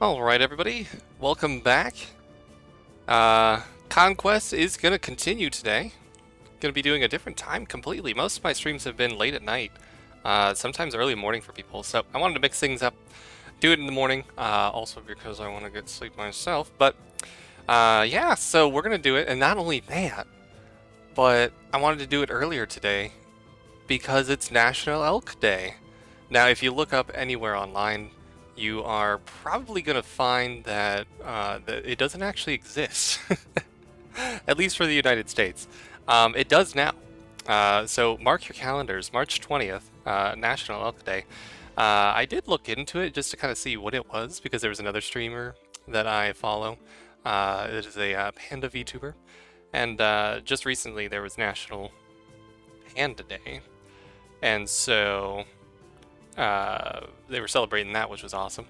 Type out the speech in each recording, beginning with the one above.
Alright everybody, welcome back. Conquest is going to continue today. Going to be doing a different time completely. Most of my streams have been late at night, sometimes early morning for people, so I wanted to mix things up, do it in the morning, also because I want to get sleep myself, but yeah, so we're going to do it, and not only that, but I wanted to do it earlier today because it's National Elk Day. Now, if you look up anywhere online, you are probably going to find that it doesn't actually exist, at least for the United States. It does now. So mark your calendars, March 20th, National Elk Day. I did look into it just to kind of see what it was, because there was another streamer that I follow. It is a panda VTuber. And just recently there was National Panda Day. And so they were celebrating that, which was awesome.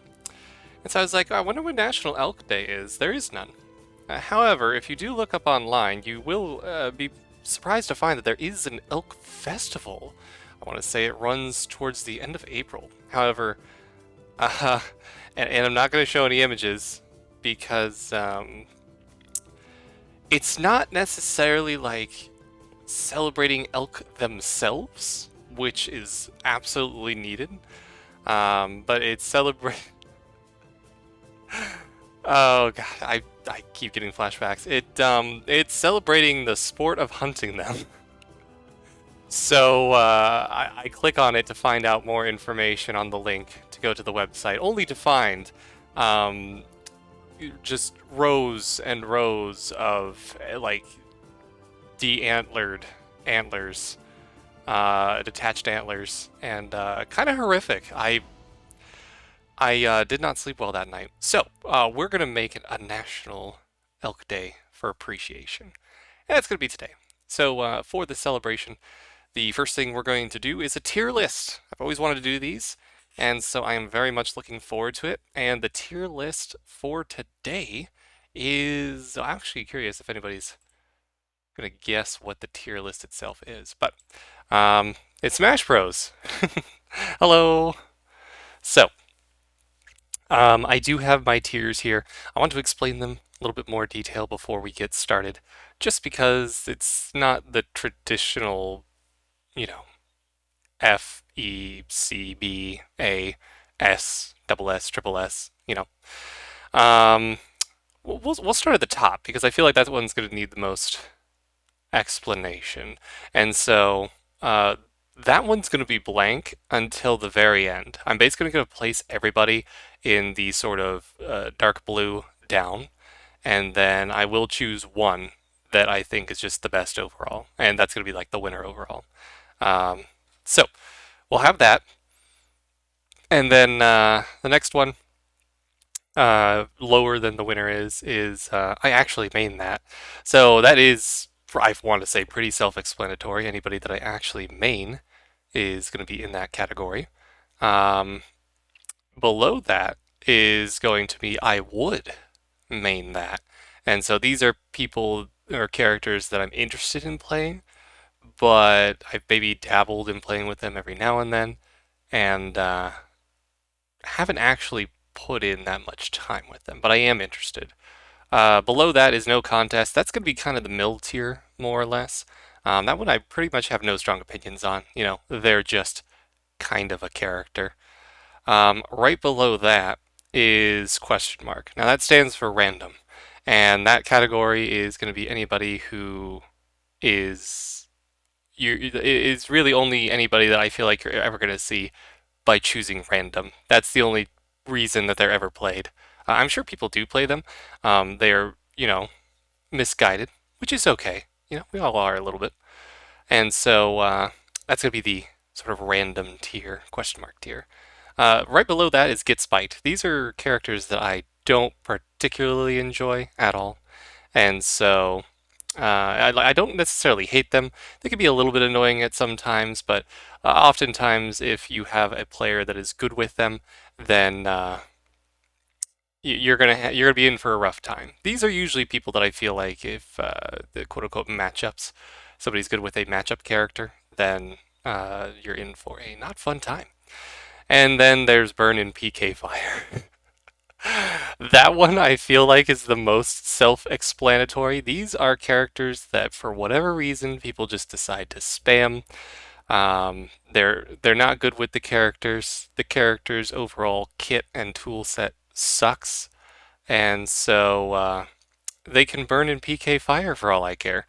And so I was like, oh, I wonder what National Elk Day is. There is none. However, if you do look up online, you will be surprised to find that there is an elk festival. I want to say it runs towards the end of April. However, and I'm not going to show any images because it's not necessarily like celebrating elk themselves, which is absolutely needed. But it's celebrate. Oh god, I keep getting flashbacks. It's celebrating the sport of hunting them. So I click on it to find out more information on the link to go to the website, only to find just rows and rows of like de-antlered antlers, detached antlers, and kind of horrific. I did not sleep well that night. So we're gonna make it a National Elk Day for appreciation, and it's gonna be today. So for the celebration, the first thing we're going to do is a tier list. I've always wanted to do these, and so I am very much looking forward to it. And the tier list for today is, I'm actually curious if anybody's gonna guess what the tier list itself is, but it's Smash Bros. Hello. So I do have my tiers here. I want to explain them a little bit more detail before we get started, just because it's not the traditional, you know, F, E, C, B, A, S, double S, triple S, you know. Um, we'll start at the top because I feel like that one's going to need the most explanation. And so that one's going to be blank until the very end. I'm basically going to place everybody in the sort of dark blue down, and then I will choose one that I think is just the best overall, and that's going to be like the winner overall. So we'll have that, and then the next one, lower than the winner is I actually main that. So that is, I want to say, pretty self-explanatory. Anybody that I actually main is going to be in that category. Below that is going to be I would main that. And so these are people or characters that I'm interested in playing, but I've maybe dabbled in playing with them every now and then, and haven't actually put in that much time with them, but I am interested. Below that is no contest. That's going to be kind of the middle tier, more or less. That one I pretty much have no strong opinions on. You know, they're just kind of a character. Right below that is question mark. Now that stands for random, and that category is going to be anybody who is is really only anybody that I feel like you're ever going to see by choosing random. That's the only reason that they're ever played. I'm sure people do play them. They're, you know, misguided, which is okay. You know, we all are a little bit. And so that's going to be the sort of random tier, question mark tier. Right below that is Get Spite. These are characters that I don't particularly enjoy at all. And so I don't necessarily hate them. They can be a little bit annoying at some times, but oftentimes if you have a player that is good with them, then you're gonna be in for a rough time. These are usually people that I feel like if the quote unquote matchups, somebody's good with a matchup character, then you're in for a not fun time. And then there's Burn in PK Fire. That one I feel like is the most self-explanatory. These are characters that, for whatever reason, people just decide to spam. They're not good with the characters. The characters' overall kit and tool set sucks, and so they can burn in PK fire for all I care.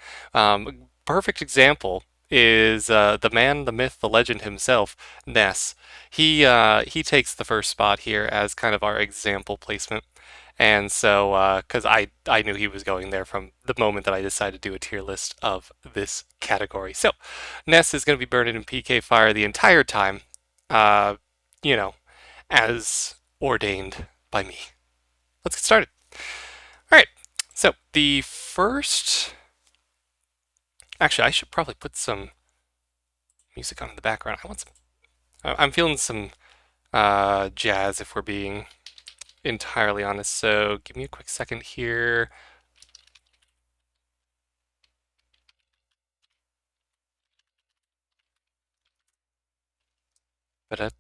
Perfect example is the man, the myth, the legend himself, Ness. He takes the first spot here as kind of our example placement. And so, because I knew he was going there from the moment that I decided to do a tier list of this category. So, Ness is going to be burning in PK fire the entire time, uh, you know, as ordained by me. Let's get started. All right. So, the first. Actually, I should probably put some music on in the background. I want some. I'm feeling some jazz, if we're being entirely honest. So give me a quick second here. And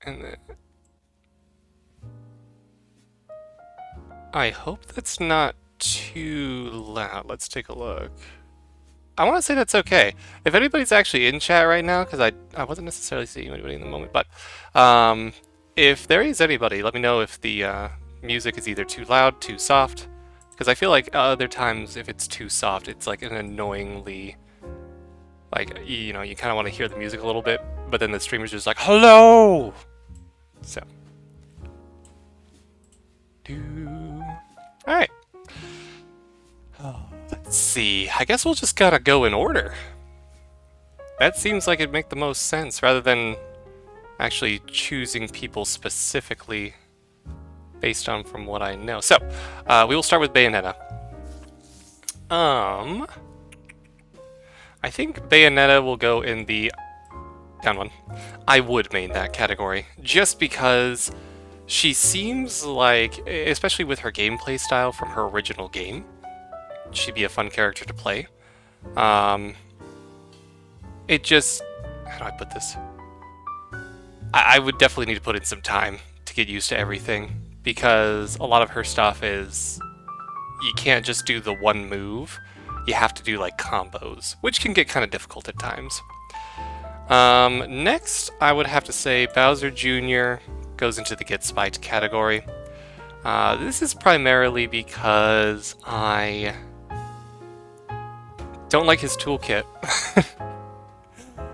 then I hope that's not too loud. Let's take a look. I want to say that's okay. If anybody's actually in chat right now, because I wasn't necessarily seeing anybody in the moment, but if there is anybody, let me know if the music is either too loud, too soft, because I feel like other times if it's too soft, it's like an annoyingly, like, you know, you kind of want to hear the music a little bit, but then the streamer's just like, hello! So. Alright. Let's see. I guess we'll just gotta go in order. That seems like it'd make the most sense, rather than actually choosing people specifically based on from what I know. So, we will start with Bayonetta. I think Bayonetta will go in the down one. I would main that category, just because she seems like, especially with her gameplay style from her original game, she'd be a fun character to play. It just, how do I put this? I would definitely need to put in some time to get used to everything, because a lot of her stuff is, you can't just do the one move, you have to do like combos, which can get kind of difficult at times. Next, I would have to say Bowser Jr. goes into the Get Spiked category. This is primarily because I don't like his toolkit.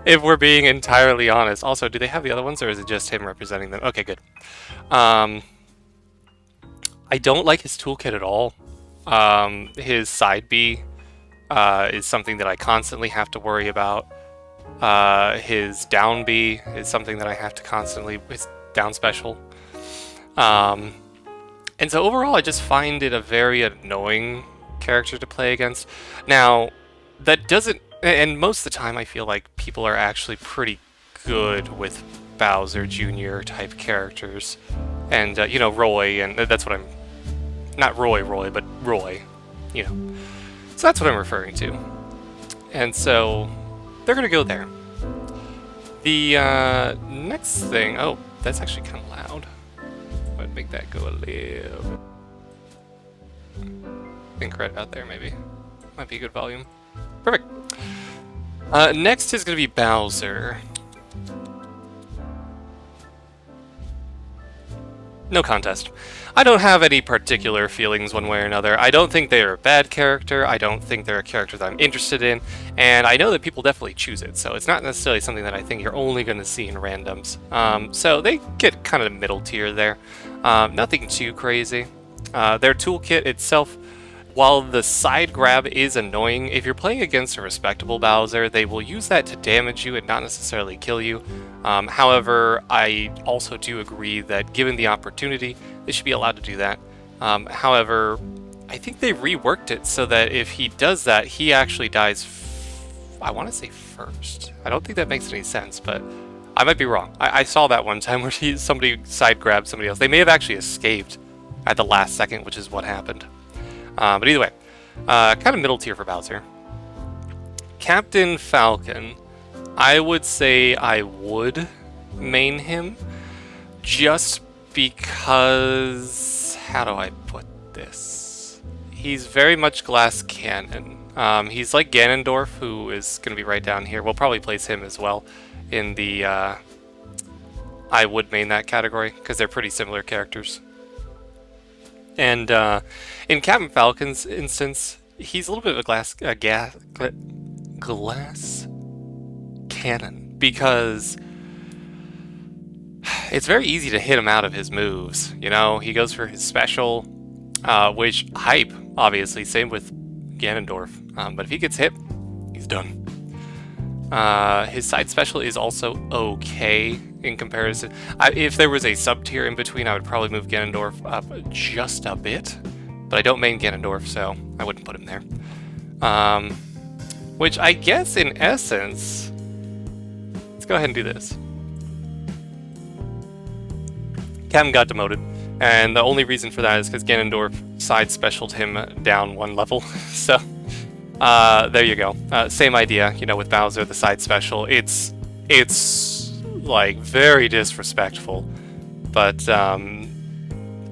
If we're being entirely honest. Also, do they have the other ones, or is it just him representing them? Okay, good. I don't like his toolkit at all. His side B is something that I constantly have to worry about. His down B is something that I have to constantly, his down special. And so overall I just find it a very annoying character to play against. Now, that doesn't, and most of the time I feel like people are actually pretty good with Bowser Jr. type characters. And, you know, Roy, and that's what I'm, not Roy, but Roy, you know. So that's what I'm referring to. And so they're going to go there. The next thing... Oh, that's actually kind of loud. I'd make that go a little bit. I think right about there, maybe. Might be a good volume. Perfect. Next is going to be Bowser. No contest. I don't have any particular feelings one way or another. I don't think they're a bad character. I don't think they're a character that I'm interested in. And I know that people definitely choose it, so it's not necessarily something that I think you're only going to see in randoms. So they get kind of middle tier there. Nothing too crazy. Their toolkit itself, while the side grab is annoying, if you're playing against a respectable Bowser, they will use that to damage you and not necessarily kill you. However, I also do agree that given the opportunity, they should be allowed to do that. However, I think they reworked it so that if he does that, he actually dies, I want to say first. I don't think that makes any sense, but I might be wrong. I saw that one time where somebody side grabbed somebody else. They may have actually escaped at the last second, which is what happened. But either way, kind of middle tier for Bowser. Captain Falcon, I would say I would main him, just because how do I put this? He's very much glass cannon. He's like Ganondorf, who is going to be right down here. We'll probably place him as well in the I would main that category because they're pretty similar characters. And in Captain Falcon's instance, he's a little bit of a glass cannon because it's very easy to hit him out of his moves. You know, he goes for his special, which hype, obviously, same with Ganondorf. But if he gets hit, he's done. His side special is also okay in comparison. If there was a sub-tier in between, I would probably move Ganondorf up just a bit. But I don't main Ganondorf, so I wouldn't put him there. Which I guess, in essence... Let's go ahead and do this. Captain got demoted, and the only reason for that is because Ganondorf side specialed him down one level. So, there you go. Same idea, you know, with Bowser, the side special. It's like very disrespectful, but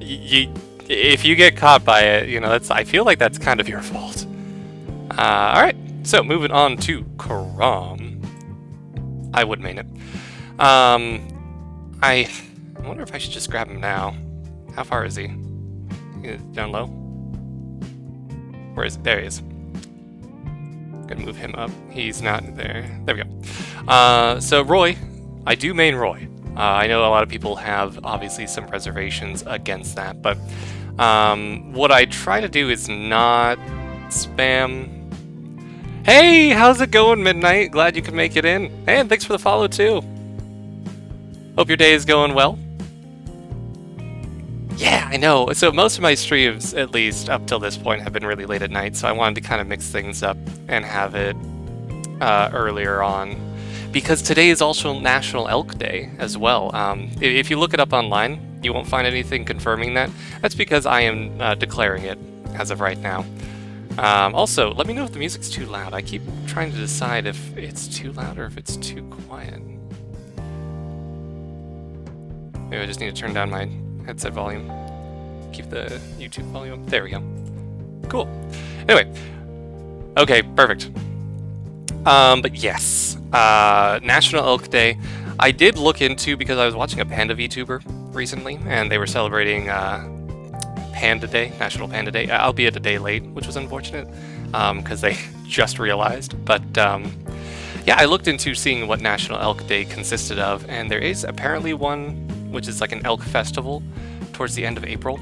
if you get caught by it, you know, I feel like that's kind of your fault. All right, so moving on to Karam. I would main it. I wonder if I should just grab him now. How far is he? Down low? Where is he? There he is. Gonna move him up. He's not there. There we go. So Roy, I do main Roy. I know a lot of people have obviously some reservations against that, but what I try to do is not spam. Hey, how's it going, Midnight? Glad you could make it in. Hey, and thanks for the follow too. Hope your day is going well. Yeah, I know. So most of my streams, at least up till this point, have been really late at night, so I wanted to kind of mix things up and have it earlier on. Because today is also National Elk Day as well. If you look it up online, you won't find anything confirming that. That's because I am declaring it as of right now. Also, let me know if the music's too loud. I keep trying to decide if it's too loud or if it's too quiet. Maybe I just need to turn down my headset volume. Keep the YouTube volume. There we go. Cool. Anyway. Okay, perfect. But yes. National Elk Day. I did look into, because I was watching a panda VTuber recently, and they were celebrating Panda Day, National Panda Day, albeit a day late, which was unfortunate, because they just realized. But yeah, I looked into seeing what National Elk Day consisted of, and there is apparently one which is like an elk festival towards the end of April.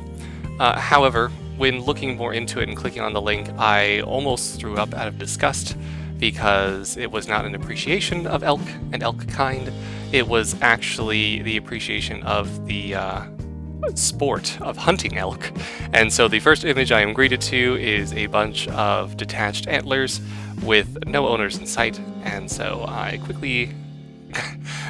However, when looking more into it and clicking on the link, I almost threw up out of disgust because it was not an appreciation of elk and elk kind. It was actually the appreciation of the sport of hunting elk. And so the first image I am greeted to is a bunch of detached antlers with no owners in sight. And so I quickly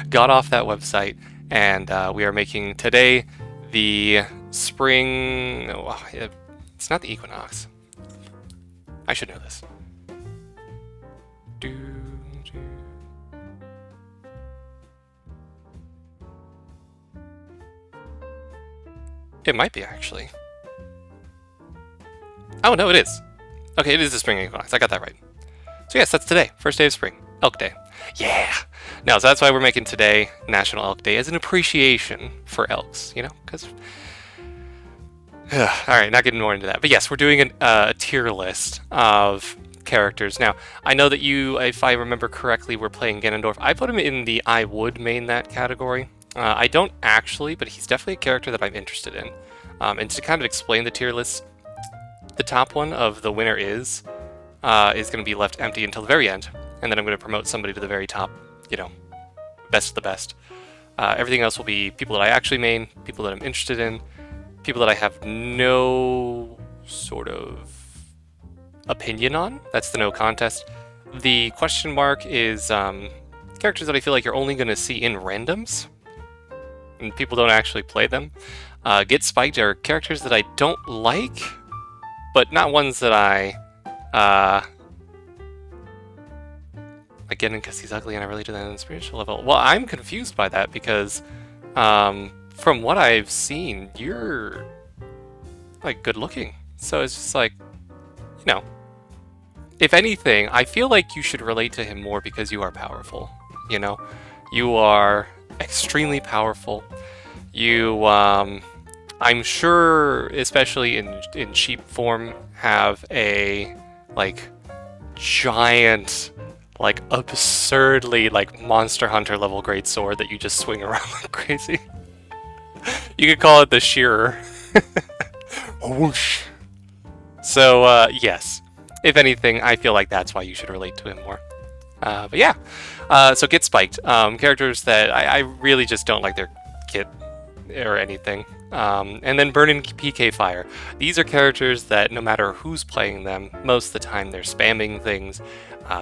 got off that website, and we are making today the spring... No, it's not the equinox. I should know this. It might be, actually. Oh, no, it is. Okay, it is the spring equinox. I got that right. So yes, that's today. First day of spring. Elk Day. Yeah! No, so that's why we're making today National Elk Day, as an appreciation for elks, you know? Because... Alright, not getting more into that. But yes, we're doing a tier list of characters. Now, I know that you, if I remember correctly, were playing Ganondorf. I put him in the I would main that category. I don't actually, but he's definitely a character that I'm interested in. And to kind of explain the tier list, the top one of the winner is going to be left empty until the very end, and then I'm going to promote somebody to the very top, you know, best of the best. Everything else will be people that I actually main, people that I'm interested in, people that I have no sort of opinion on. That's the no contest. The question mark is characters that I feel like you're only going to see in randoms, and people don't actually play them. Get spiked are characters that I don't like, but not ones that I like getting because he's ugly and I relate to that on a spiritual level. Well, I'm confused by that because from what I've seen, you're like good looking. So it's just like, you know, if anything, I feel like you should relate to him more because you are powerful. You know, you are extremely powerful. You, I'm sure, especially in sheep form, have a like giant, like absurdly like Monster Hunter level great sword that you just swing around like crazy. You could call it the Shearer. Whoosh. So yes, if anything, I feel like that's why you should relate to him more. But yeah, so Get Spiked. Characters that I really just don't like their kit or anything. And then Burn and PK Fire. These are characters that no matter who's playing them, most of the time they're spamming things,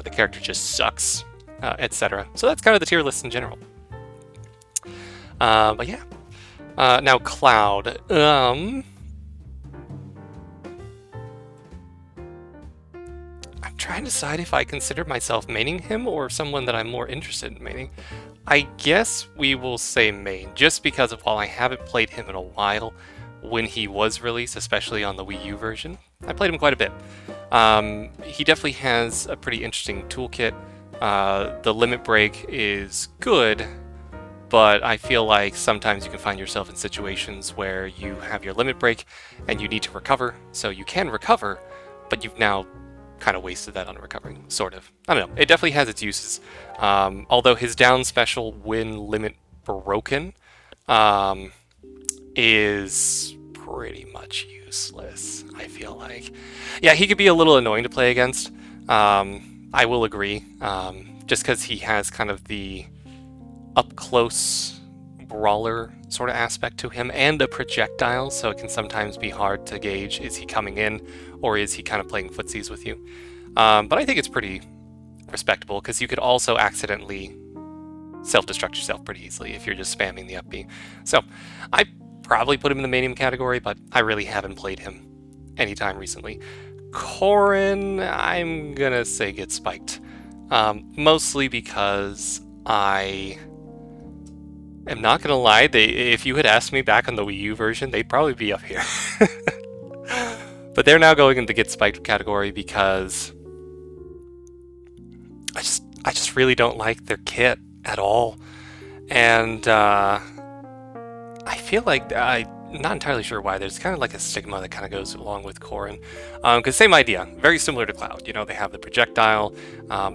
the character just sucks, etc. So that's kind of the tier list in general. But yeah. Now Cloud. I'm trying to decide if I consider myself maining him or someone that I'm more interested in maining. I guess we will say main, just because of while I haven't played him in a while, when he was released, especially on the Wii U version, I played him quite a bit. He definitely has a pretty interesting toolkit. The limit break is good, but I feel like sometimes you can find yourself in situations where you have your limit break and you need to recover, so you can recover, but you've now kind of wasted that on recovering, sort of. I don't know, it definitely has its uses. Although his down special when limit broken is pretty much useless, I feel like. Yeah, he could be a little annoying to play against, I will agree, just because he has kind of the up-close brawler sort of aspect to him and a projectile, so it can sometimes be hard to gauge, is he coming in or is he kind of playing footsies with you? But I think it's pretty respectable because you could also accidentally self-destruct yourself pretty easily if you're just spamming the up B. So I probably put him in the medium category, but I really haven't played him anytime recently. Corrin, I'm gonna say Get Spiked. Mostly because I am not gonna lie, if you had asked me back on the Wii U version, they'd probably be up here. But they're now going into Get Spiked category because I just really don't like their kit at all. And I feel like I'm not entirely sure why. There's kind of like a stigma that kind of goes along with Corrin. Because same idea, very similar to Cloud. You know, they have the projectile,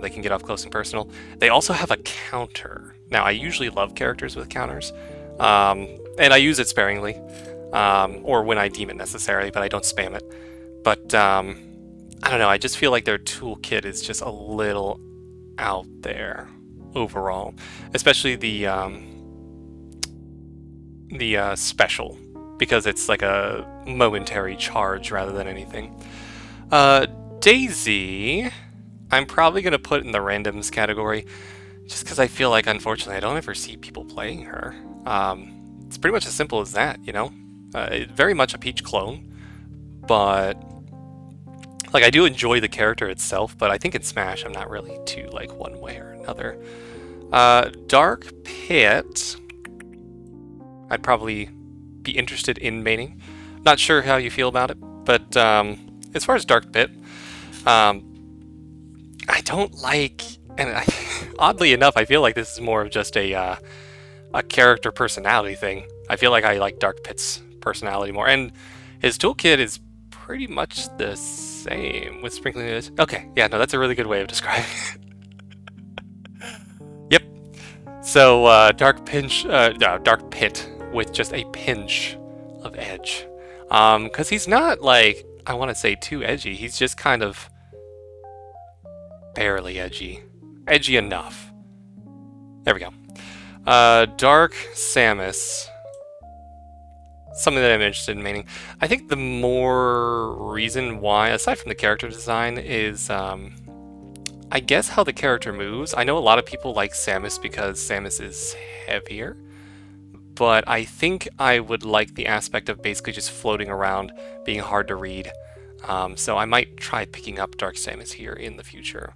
they can get up close and personal. They also have a counter. Now, I usually love characters with counters, and I use it sparingly, or when I deem it necessary, but I don't spam it. But I don't know, I just feel like their toolkit is just a little out there overall, especially the special, because it's like a momentary charge rather than anything. Daisy, I'm probably going to put in the randoms category, just because I feel like, unfortunately, I don't ever see people playing her. It's pretty much as simple as that, you know? Very much a Peach clone, but like I do enjoy the character itself, but I think in Smash I'm not really too like one way or another. Dark Pit, I'd probably be interested in maining. Not sure how you feel about it, but as far as Dark Pit, I don't like, and oddly enough, I feel like this is more of just a character personality thing. I feel like I like Dark Pit's personality more, and his toolkit is pretty much the same with sprinkling it. Okay, yeah, no, that's a really good way of describing it. Yep. So Dark Pit with just a pinch of edge, because he's not like, I want to say too edgy. He's just kind of barely edgy enough. There we go. Dark Samus. Something that I'm interested in maining. I think the more reason why, aside from the character design, is I guess how the character moves. I know a lot of people like Samus because Samus is heavier, but I think I would like the aspect of basically just floating around, being hard to read. So I might try picking up Dark Samus here in the future.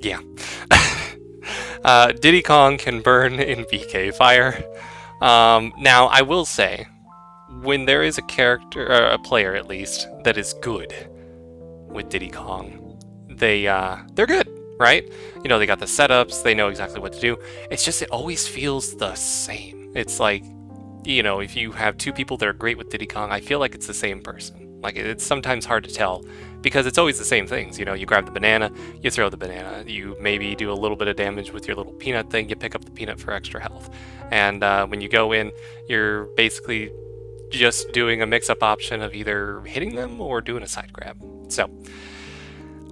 Yeah. Diddy Kong can burn in PK fire. Now, I will say, when there is a character, or a player at least, that is good with Diddy Kong, they're good, right? You know, they got the setups, they know exactly what to do. It's just it always feels the same. It's like, you know, if you have two people that are great with Diddy Kong, I feel like it's the same person. Like it's sometimes hard to tell because it's always the same things. You know, you grab the banana, you throw the banana, you maybe do a little bit of damage with your little peanut thing, you pick up the peanut for extra health. And when you go in, you're basically just doing a mix-up option of either hitting them or doing a side grab. So,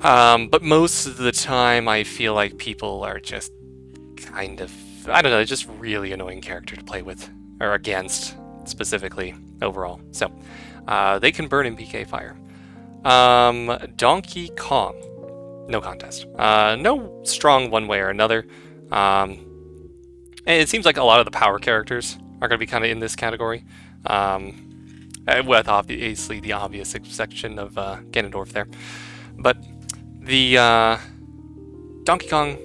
but most of the time, I feel like people are just kind of, I don't know, just really annoying character to play with or against specifically overall. So, they can burn in PK fire. Donkey Kong, no contest. No strong one way or another. And it seems like a lot of the power characters are going to be kind of in this category. With obviously the obvious exception of Ganondorf there. But the Donkey Kong,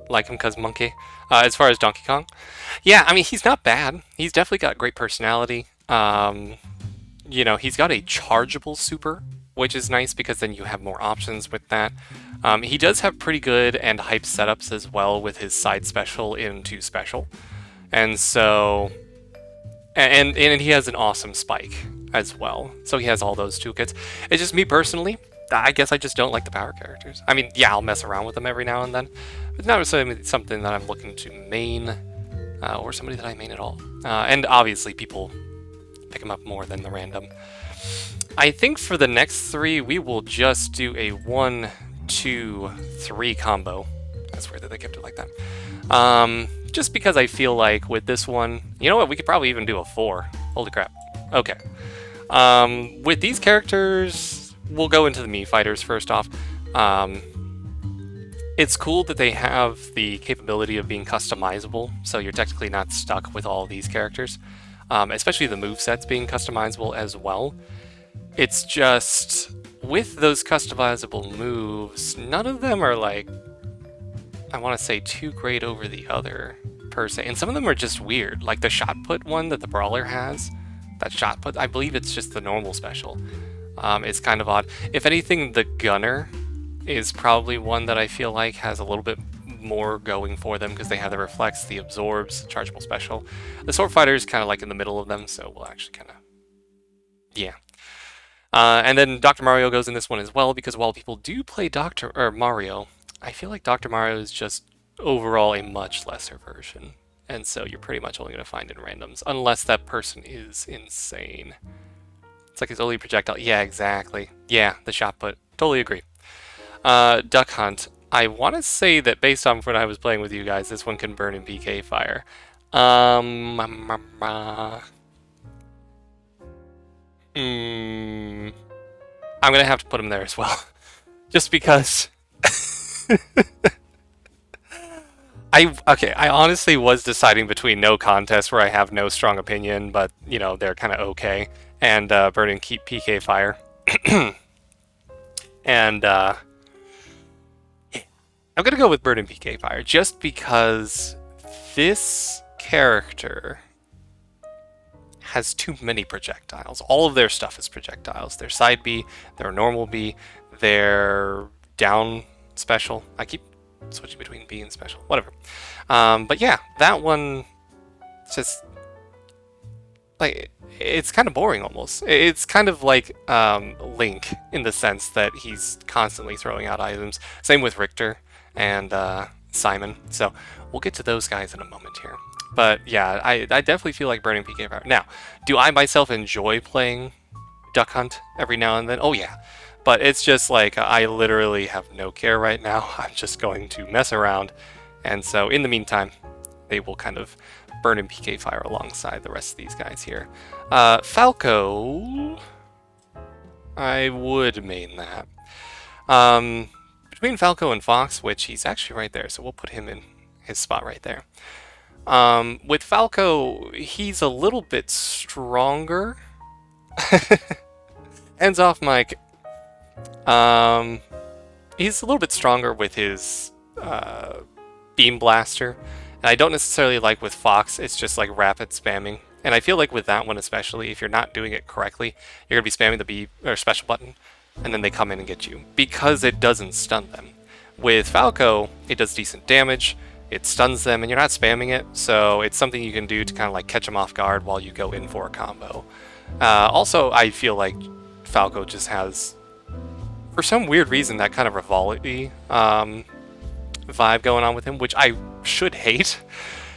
like him because monkey. As far as Donkey Kong, yeah, I mean, he's not bad. He's definitely got great personality. You know, he's got a chargeable super, which is nice because then you have more options with that. He does have pretty good and hype setups as well with his side special into special. And so, and he has an awesome spike as well. So he has all those toolkits. It's just me personally, I guess I just don't like the power characters. I mean, yeah, I'll mess around with them every now and then, but not necessarily something that I'm looking to main or somebody that I main at all. And obviously people pick them up more than the random. I think for the next three, we will just do a 1, 2, 3 combo. That's weird that they kept it like that. Just because I feel like with this one, you know what, we could probably even do a 4. Holy crap. Okay. With these characters, we'll go into the Mii fighters first off. It's cool that they have the capability of being customizable, so you're technically not stuck with all these characters. Especially the movesets being customizable as well. It's just, with those customizable moves, none of them are like, I want to say too great over the other, per se. And some of them are just weird, like the shot put one that the Brawler has. That shot put, I believe it's just the normal special. It's kind of odd. If anything, the Gunner is probably one that I feel like has a little bit more going for them because they have the Reflex, the Absorbs, Chargeable Special. The Sword Fighter is kind of like in the middle of them, so we'll actually kind of, yeah. And then Dr. Mario goes in this one as well because while people do play Mario, I feel like Dr. Mario is just overall a much lesser version. And so you're pretty much only going to find in randoms, unless that person is insane. It's like his only projectile. Yeah, exactly. Yeah, the shot put. Totally agree. Duck Hunt. I want to say that based on when I was playing with you guys, this one can burn in PK fire. I'm gonna have to put him there as well, just because. I honestly was deciding between no contest where I have no strong opinion, but you know they're kind of okay, and burning keep PK fire, and I'm gonna go with Burn and PK Fire just because this character has too many projectiles. All of their stuff is projectiles. Their side B, their normal B, their down special. I keep switching between B and special. Whatever. But yeah, that one just like it's kind of boring almost. It's kind of like Link in the sense that he's constantly throwing out items. Same with Richter and Simon. So we'll get to those guys in a moment here. But yeah, I definitely feel like burning PK Power. Now, do I myself enjoy playing Duck Hunt every now and then? Oh yeah. But it's just like I literally have no care right now. I'm just going to mess around. And so in the meantime, they will kind of burn in PK Fire alongside the rest of these guys here. Falco, I would main that. Between Falco and Fox, which he's actually right there, so we'll put him in his spot right there. With Falco, he's a little bit stronger. Ends off mic. He's a little bit stronger with his Beam Blaster. And I don't necessarily like with Fox, it's just like rapid spamming. And I feel like with that one especially, if you're not doing it correctly, you're going to be spamming the B or special button, and then they come in and get you, because it doesn't stun them. With Falco, it does decent damage, it stuns them, and you're not spamming it, so it's something you can do to kind of like catch them off guard while you go in for a combo. Also, I feel like Falco just has, for some weird reason, that kind of Rivali vibe going on with him, which I should hate.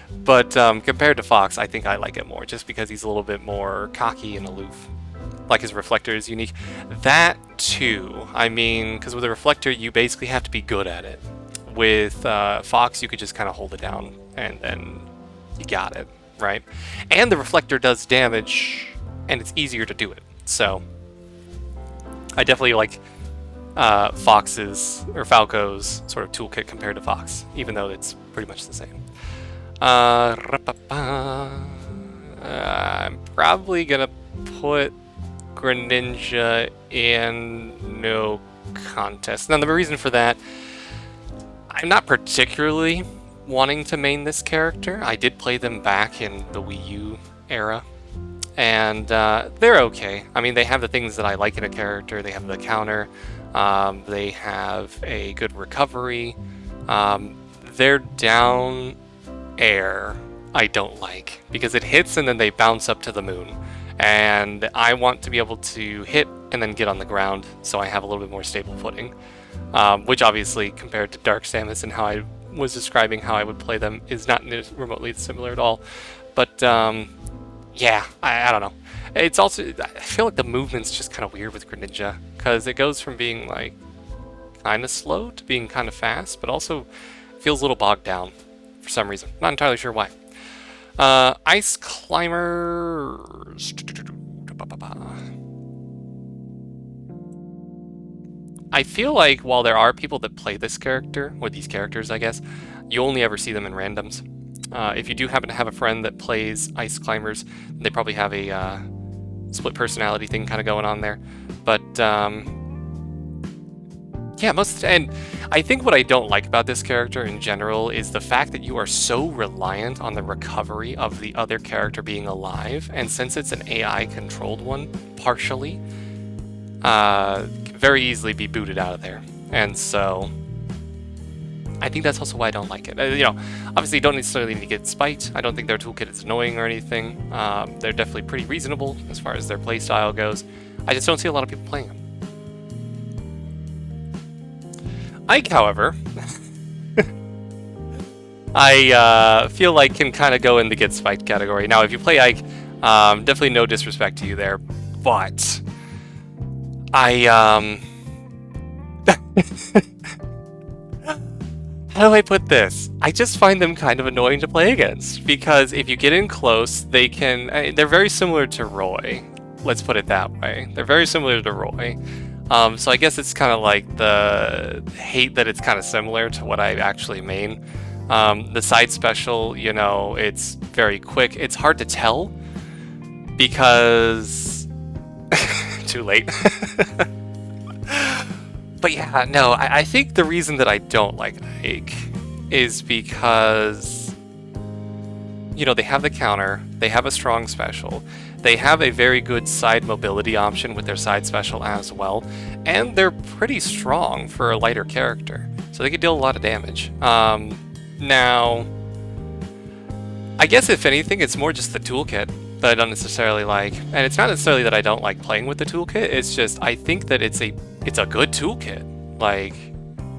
But compared to Fox, I think I like it more, just because he's a little bit more cocky and aloof. Like his reflector is unique. That too, I mean, because with a reflector, you basically have to be good at it. With Fox, you could just kind of hold it down, and then you got it, right? And the reflector does damage, and it's easier to do it. So I definitely like Fox's, or Falco's, sort of toolkit compared to Fox, even though it's pretty much the same. I'm probably gonna put Greninja in no contest. Now the reason for that, I'm not particularly wanting to main this character. I did play them back in the Wii U era, and they're okay. I mean, they have the things that I like in a character. They have the counter, they have a good recovery, their down air I don't like, because it hits and then they bounce up to the moon, and I want to be able to hit and then get on the ground so I have a little bit more stable footing, which obviously compared to Dark Samus and how I was describing how I would play them is not remotely similar at all. But yeah, I don't know. It's also, I feel like the movement's just kind of weird with Greninja, because it goes from being like kind of slow to being kind of fast, but also feels a little bogged down for some reason. Not entirely sure why. Ice Climbers. I feel like while there are people that play this character, or these characters I guess, you only ever see them in randoms. If you do happen to have a friend that plays Ice Climbers, they probably have a split personality thing kind of going on there. But yeah, and I think what I don't like about this character in general is the fact that you are so reliant on the recovery of the other character being alive, and since it's an AI controlled one, partially, very easily be booted out of there. And so I think that's also why I don't like it. You know, obviously you don't necessarily need to get Spite. I don't think their toolkit is annoying or anything. They're definitely pretty reasonable as far as their playstyle goes. I just don't see a lot of people playing them. Ike, however, I feel like can kind of go in the get spiked category. Now, if you play Ike, definitely no disrespect to you there, but how do I put this? I just find them kind of annoying to play against, because if you get in close, they can. They're very similar to Roy. Let's put it that way. They're very similar to Roy. So I guess it's kind of like the hate that it's kind of similar to what I actually main. The side special, you know, it's very quick. It's hard to tell because too late. But yeah, no, I think the reason that I don't like Ike is because, you know, they have the counter, they have a strong special, they have a very good side mobility option with their side special as well, and they're pretty strong for a lighter character, so they can deal a lot of damage. Now, I guess if anything, it's more just the toolkit that I don't necessarily like, and it's not necessarily that I don't like playing with the toolkit, it's just I think that it's a good toolkit. Like,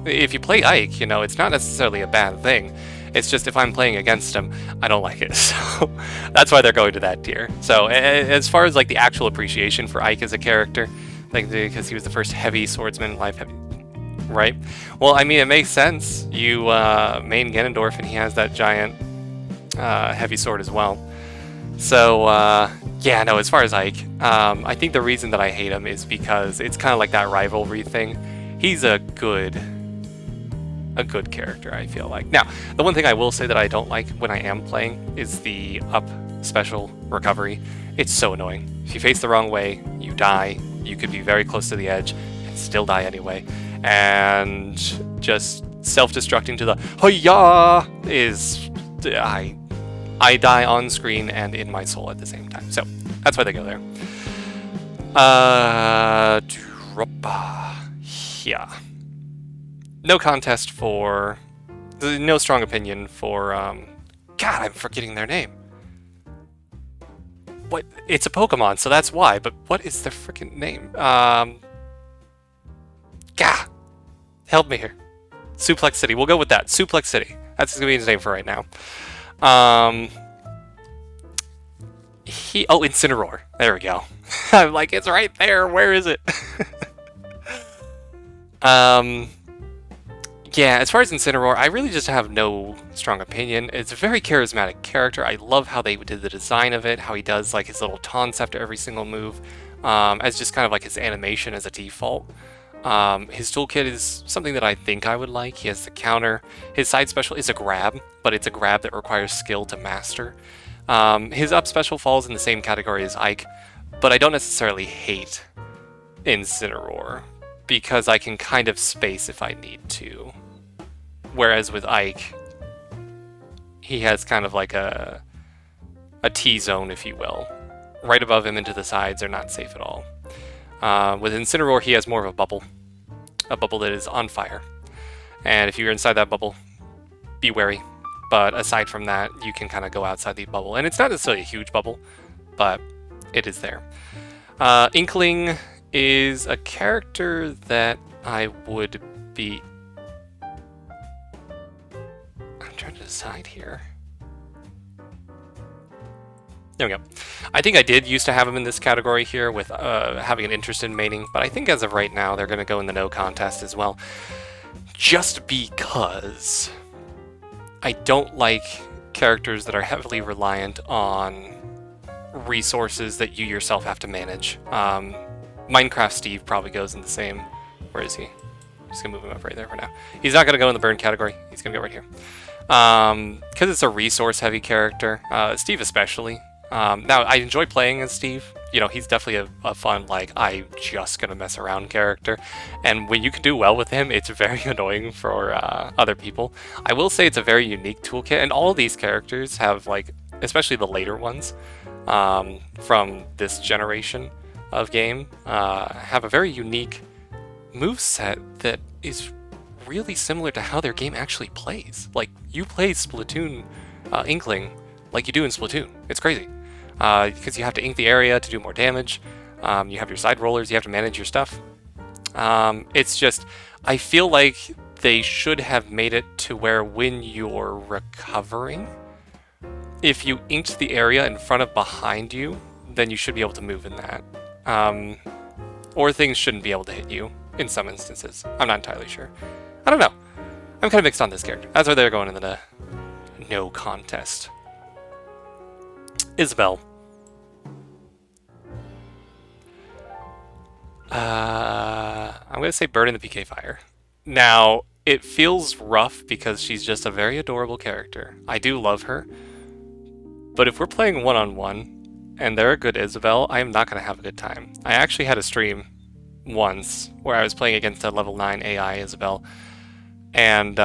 if you play Ike, you know, it's not necessarily a bad thing. It's just if I'm playing against him, I don't like it. So that's why they're going to that tier. So as far as like the actual appreciation for Ike as a character, like because he was the first heavy swordsman, live heavy, right? Well, I mean, it makes sense. You main Ganondorf, and he has that giant heavy sword as well. So yeah, no, as far as Ike, I think the reason that I hate him is because it's kind of like that rivalry thing. He's a good character, I feel like. Now, the one thing I will say that I don't like when I am playing is the up special recovery. It's so annoying. If you face the wrong way, you die. You could be very close to the edge and still die anyway. and just self-destructing to the Hoya is I die on screen and in my soul at the same time. So that's why they go there. Droppa. Yeah. No contest for... No strong opinion for... God, I'm forgetting their name. What? It's a Pokemon, so that's why, but what is their freaking name? Gah! Help me here. Suplex City. We'll go with that. Suplex City. That's going to be his name for right now. Oh, Incineroar. There we go. I'm like, it's right there. Where is it? Yeah, as far as Incineroar, I really just have no strong opinion. It's a very charismatic character. I love how they did the design of it, how he does like his little taunts after every single move, as just kind of like his animation as a default. His toolkit is something that I think I would like. He has the counter. His side special is a grab, but it's a grab that requires skill to master. His up special falls in the same category as Ike, but I don't necessarily hate Incineroar, because I can kind of space if I need to. Whereas with Ike, he has kind of like a T-zone, if you will. Right above him and to the sides are not safe at all. With Incineroar, he has more of a bubble that is on fire. And if you're inside that bubble, be wary. But aside from that, you can kind of go outside the bubble. And it's not necessarily a huge bubble, but it is there. Inkling is a character that I would be... I'm trying to decide here. There we go. I think I did used to have him in this category here with having an interest in maining, but I think as of right now they're going to go in the no contest as well. Just because I don't like characters that are heavily reliant on resources that you yourself have to manage. Minecraft Steve probably goes in the same... Where is he? I'm just going to move him up right there for now. He's not going to go in the burn category. He's going to go right here. Because it's a resource-heavy character. Steve especially. Now, I enjoy playing as Steve. You know, he's definitely a fun, like, I'm just going to mess around character. And when you can do well with him, it's very annoying for other people. I will say it's a very unique toolkit, and all of these characters have, like, especially the later ones from this generation of game, have a very unique moveset that is really similar to how their game actually plays. Like, you play Splatoon Inkling like you do in Splatoon. It's crazy. Because you have to ink the area to do more damage. You have your side rollers, you have to manage your stuff. It's just, I feel like they should have made it to where when you're recovering, if you inked the area in front of behind you, then you should be able to move in that. Or things shouldn't be able to hit you in some instances. I'm not entirely sure. I don't know. I'm kind of mixed on this character. That's why they're going into the no contest. Isabelle. I'm going to say Bird in the PK Fire. Now, it feels rough because she's just a very adorable character. I do love her. But if we're playing one-on-one, and they're a good Isabelle, I am not going to have a good time. I actually had a stream once where I was playing against a level 9 AI Isabelle, and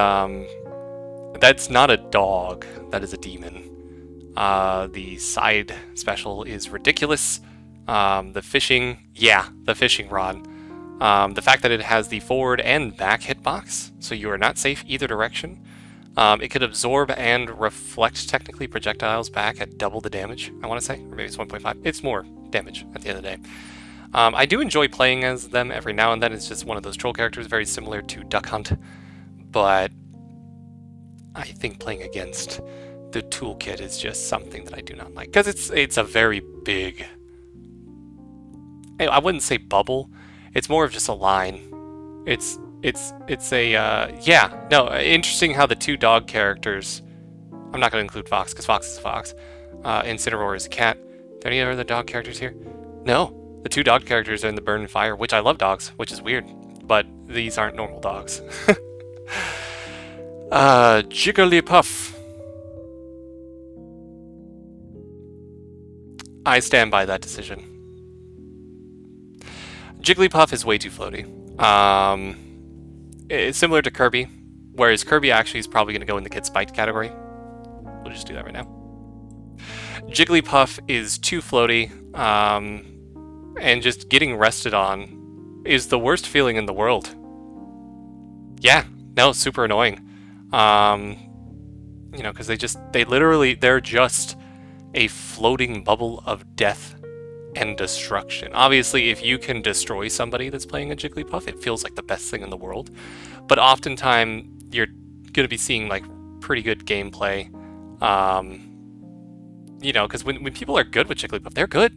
that's not a dog, that is a demon. The side special is ridiculous. The fishing, yeah, the fishing rod. The fact that it has the forward and back hitbox, so you are not safe either direction. It could absorb and reflect, technically, projectiles back at double the damage, I want to say. Or maybe it's 1.5. It's more damage at the end of the day. I do enjoy playing as them every now and then. It's just one of those troll characters, very similar to Duck Hunt. But I think playing against the toolkit is just something that I do not like. Because it's a very big... I wouldn't say bubble. It's more of just a line. It's a, yeah, no, interesting how the two dog characters, I'm not going to include Fox, because Fox is a fox, Incineroar is a cat. Are there any other dog characters here? No, the two dog characters are in the Burn and Fire, which I love dogs, which is weird, but these aren't normal dogs. Jigglypuff. I stand by that decision. Jigglypuff is way too floaty. It's similar to Kirby, whereas Kirby actually is probably going to go in the Kid Spiked category. We'll just do that right now. Jigglypuff is too floaty, and just getting rested on is the worst feeling in the world. Yeah, no, super annoying. Because they're just a floating bubble of death and destruction. Obviously, if you can destroy somebody that's playing a Jigglypuff, it feels like the best thing in the world. But oftentimes, you're going to be seeing like pretty good gameplay. Because when people are good with Jigglypuff, they're good.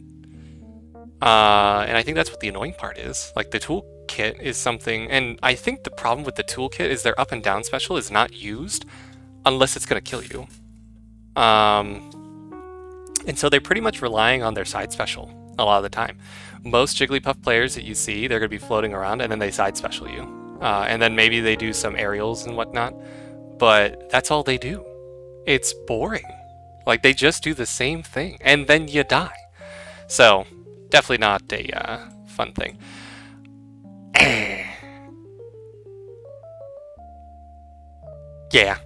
And I think that's what the annoying part is. Like the toolkit is something, and I think the problem with the toolkit is their up and down special is not used unless it's going to kill you. And so they're pretty much relying on their side special a lot of the time. Most Jigglypuff players that you see, they're going to be floating around and then they side special you. And then maybe they do some aerials and whatnot, but that's all they do. It's boring. Like they just do the same thing and then you die. So definitely not a fun thing. Yeah.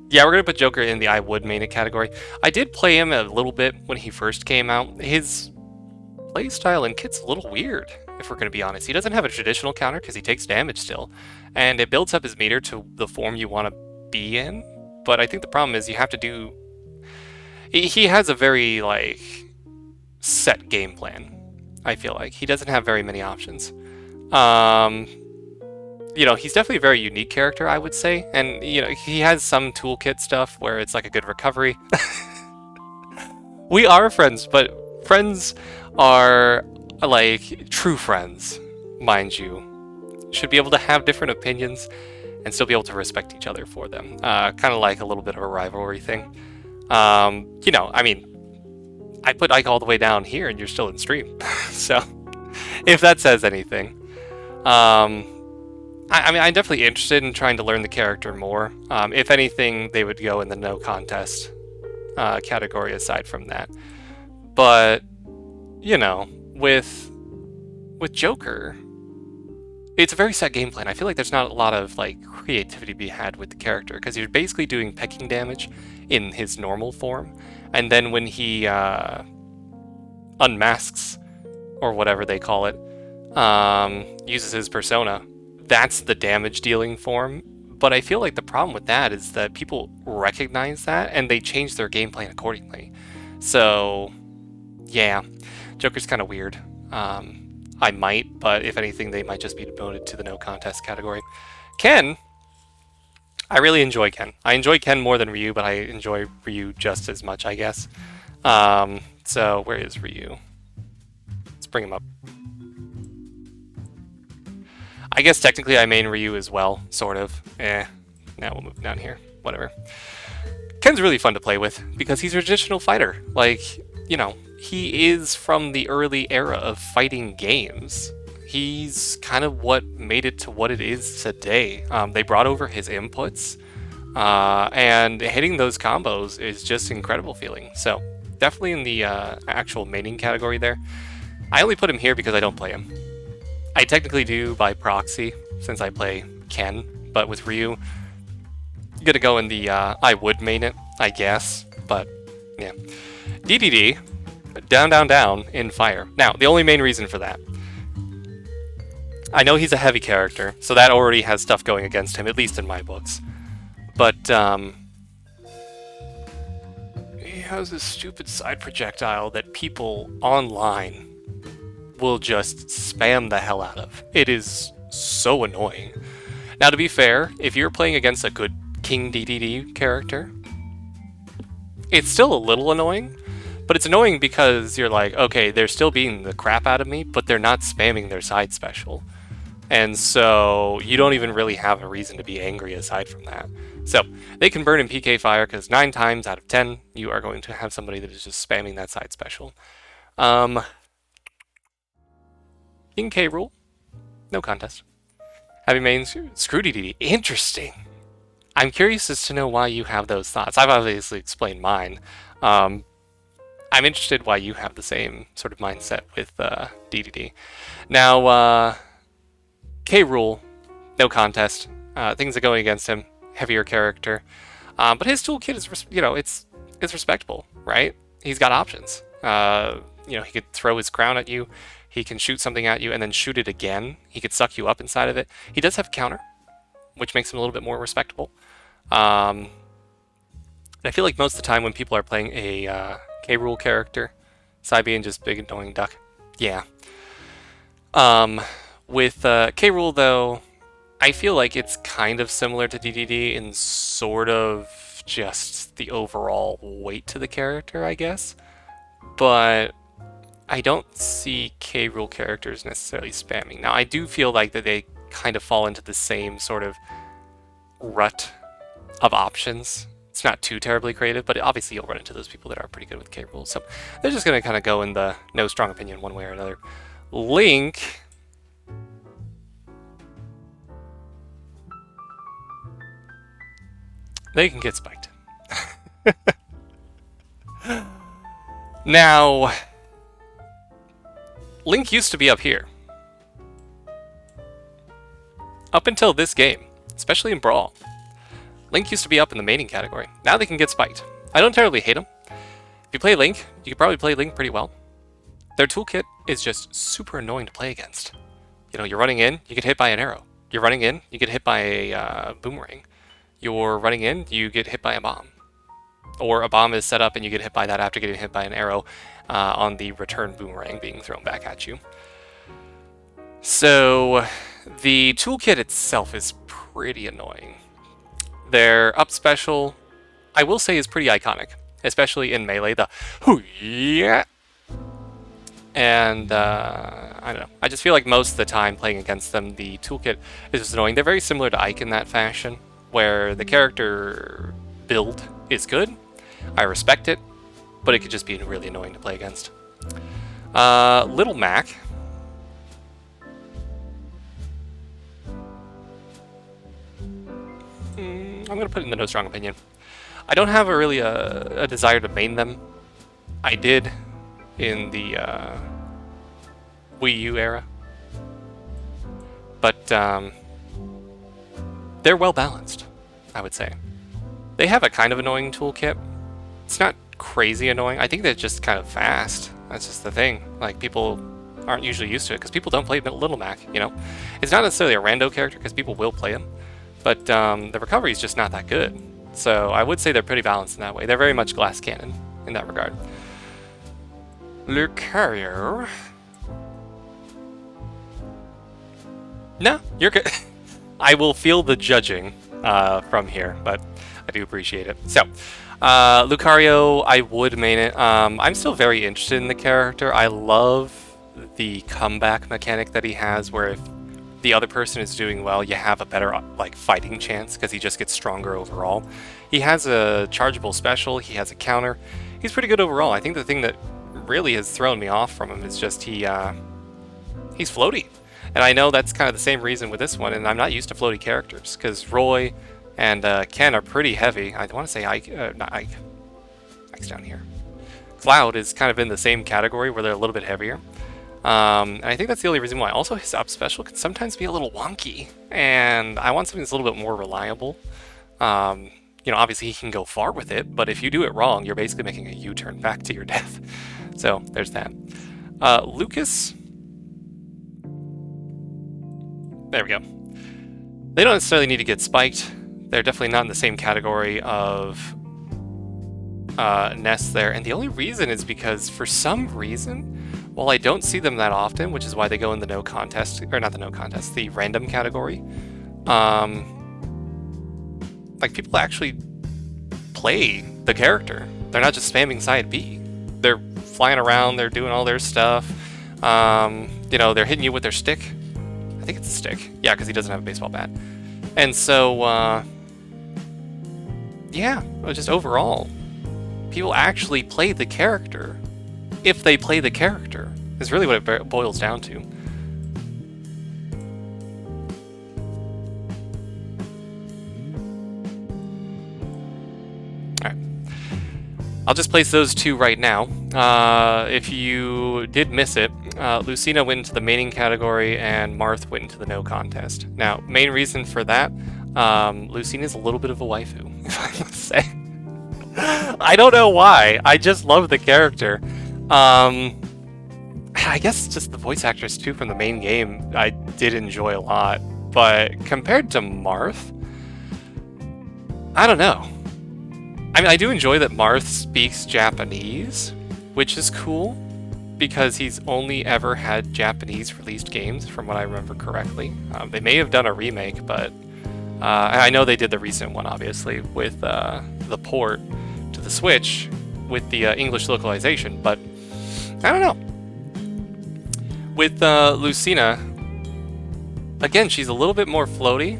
Yeah, we're going to put Joker in the I would main it category. I did play him a little bit when he first came out. His playstyle and kit's a little weird, if we're going to be honest. He doesn't have a traditional counter because he takes damage still, and it builds up his meter to the form you want to be in. But I think the problem is you have to do... He has a very, like, set game plan, I feel like. He doesn't have very many options. He's definitely a very unique character, I would say. And, he has some toolkit stuff where it's like a good recovery. We are friends, but friends are like true friends, mind you. Should be able to have different opinions and still be able to respect each other for them. Kind of like a little bit of a rivalry thing. I put Ike all the way down here and you're still in stream. So, if that says anything. I'm definitely interested in trying to learn the character more. If anything, they would go in the no contest category aside from that. But, with Joker, it's a very set game plan. I feel like there's not a lot of like creativity to be had with the character because you're basically doing pecking damage in his normal form, and then when he unmasks or whatever they call it, uses his persona, that's the damage dealing form. But I feel like the problem with that is that people recognize that and they change their game plan accordingly. So yeah, Joker's kind of weird. I might, but if anything, they might just be demoted to the no contest category. Ken, I really enjoy Ken. I enjoy Ken more than Ryu, but I enjoy Ryu just as much, I guess. So where is Ryu? Let's bring him up. I guess technically I main Ryu as well, sort of. Now we'll move down here. Whatever. Ken's really fun to play with because he's a traditional fighter. Like, he is from the early era of fighting games. He's kind of what made it to what it is today. They brought over his inputs, and hitting those combos is just incredible feeling. So definitely in the actual maining category there. I only put him here because I don't play him. I technically do by proxy since I play Ken, but with Ryu, I'm gonna go in the I would main it, I guess. But yeah, DDD. Down, down, down in fire. Now, the only main reason for that, I know he's a heavy character, so that already has stuff going against him, at least in my books. But, he has this stupid side projectile that people online will just spam the hell out of. It is so annoying. Now, to be fair, if you're playing against a good King DDD character, it's still a little annoying. But it's annoying because you're like, okay, they're still beating the crap out of me, but they're not spamming their side special. And so you don't even really have a reason to be angry aside from that. So they can burn in PK Fire because 9 times out of 10, you are going to have somebody that is just spamming that side special. King K rule, no contest. Heavy mains, screw DDD. Interesting. I'm curious as to know why you have those thoughts. I've obviously explained mine. I'm interested why you have the same sort of mindset with DDD. Now, K rule, no contest. Things are going against him, heavier character. But his toolkit is, it's respectable, right? He's got options. He could throw his crown at you, he can shoot something at you and then shoot it again. He could suck you up inside of it. He does have counter, which makes him a little bit more respectable. I feel like most of the time when people are playing a K-Rule character, side being just big annoying duck. Yeah. With K-Rule though, I feel like it's kind of similar to DDD in sort of just the overall weight to the character, I guess. But I don't see K-Rule characters necessarily spamming. Now, I do feel like that they kind of fall into the same sort of rut of options. It's not too terribly creative, but obviously you'll run into those people that are pretty good with K-Rules. So they're just going to kind of go in the no strong opinion one way or another. Link... they can get spiked. Now, Link used to be up here. Up until this game, especially in Brawl. Link used to be up in the maining category. Now they can get spiked. I don't terribly hate them. If you play Link, you could probably play Link pretty well. Their toolkit is just super annoying to play against. You know, you're running in, you get hit by an arrow. You're running in, you get hit by a boomerang. You're running in, you get hit by a bomb. Or a bomb is set up and you get hit by that after getting hit by an arrow on the return boomerang being thrown back at you. So the toolkit itself is pretty annoying. Their up special, I will say, is pretty iconic, especially in Melee, the hoo-yeah. And I don't know, I just feel like most of the time playing against them, the toolkit is just annoying. They're very similar to Ike in that fashion, where the character build is good, I respect it, but it could just be really annoying to play against. Little Mac. I'm going to put in the no strong opinion. I don't have a desire to main them. I did in the Wii U era. But they're well balanced, I would say. They have a kind of annoying toolkit. It's not crazy annoying. I think they're just kind of fast. That's just the thing. Like, people aren't usually used to it because people don't play Little Mac, you know? It's not necessarily a rando character because people will play him, but the recovery is just not that good. So I would say they're pretty balanced in that way. They're very much glass cannon in that regard. Lucario. No, you're good. I will feel the judging from here, but I do appreciate it. So, Lucario, I would main it. I'm still very interested in the character. I love the comeback mechanic that he has, where if the other person is doing well, you have a better fighting chance because he just gets stronger overall. He has a chargeable special. He has a counter. He's pretty good overall. I think the thing that really has thrown me off from him is just he's floaty. And I know that's kind of the same reason with this one, and I'm not used to floaty characters, because Roy and Ken are pretty heavy. I want to say Ike, not Ike. Ike's down here. Cloud is kind of in the same category where they're a little bit heavier. And I think that's the only reason why. Also, his up special can sometimes be a little wonky, and I want something that's a little bit more reliable. You know, obviously he can go far with it, but if you do it wrong, you're basically making a U-turn back to your death. So, there's that. Lucas... there we go. They don't necessarily need to get spiked. They're definitely not in the same category of Ness there. And the only reason is because, for some reason, while I don't see them that often, which is why they go in the no contest, or not the no contest, the random category, like, people actually play the character. They're not just spamming side B. They're flying around, they're doing all their stuff. You know, they're hitting you with their stick. I think it's a stick. Yeah, because he doesn't have a baseball bat. And so, yeah, just overall, people actually play the character. If they play the character, is really what it boils down to. Alright. I'll just place those two right now. If you did miss it, Lucina went into the maining category, and Marth went into the no contest. Now, main reason for that, Lucina's a little bit of a waifu, if I must say. I don't know why. I just love the character. I guess just the voice actress too from the main game I did enjoy a lot. But compared to Marth, I don't know. I mean, I do enjoy that Marth speaks Japanese, which is cool, because he's only ever had Japanese released games, from what I remember correctly. They may have done a remake, but I know they did the recent one, obviously, with the port to the Switch with the English localization, but I don't know. With Lucina, again, she's a little bit more floaty,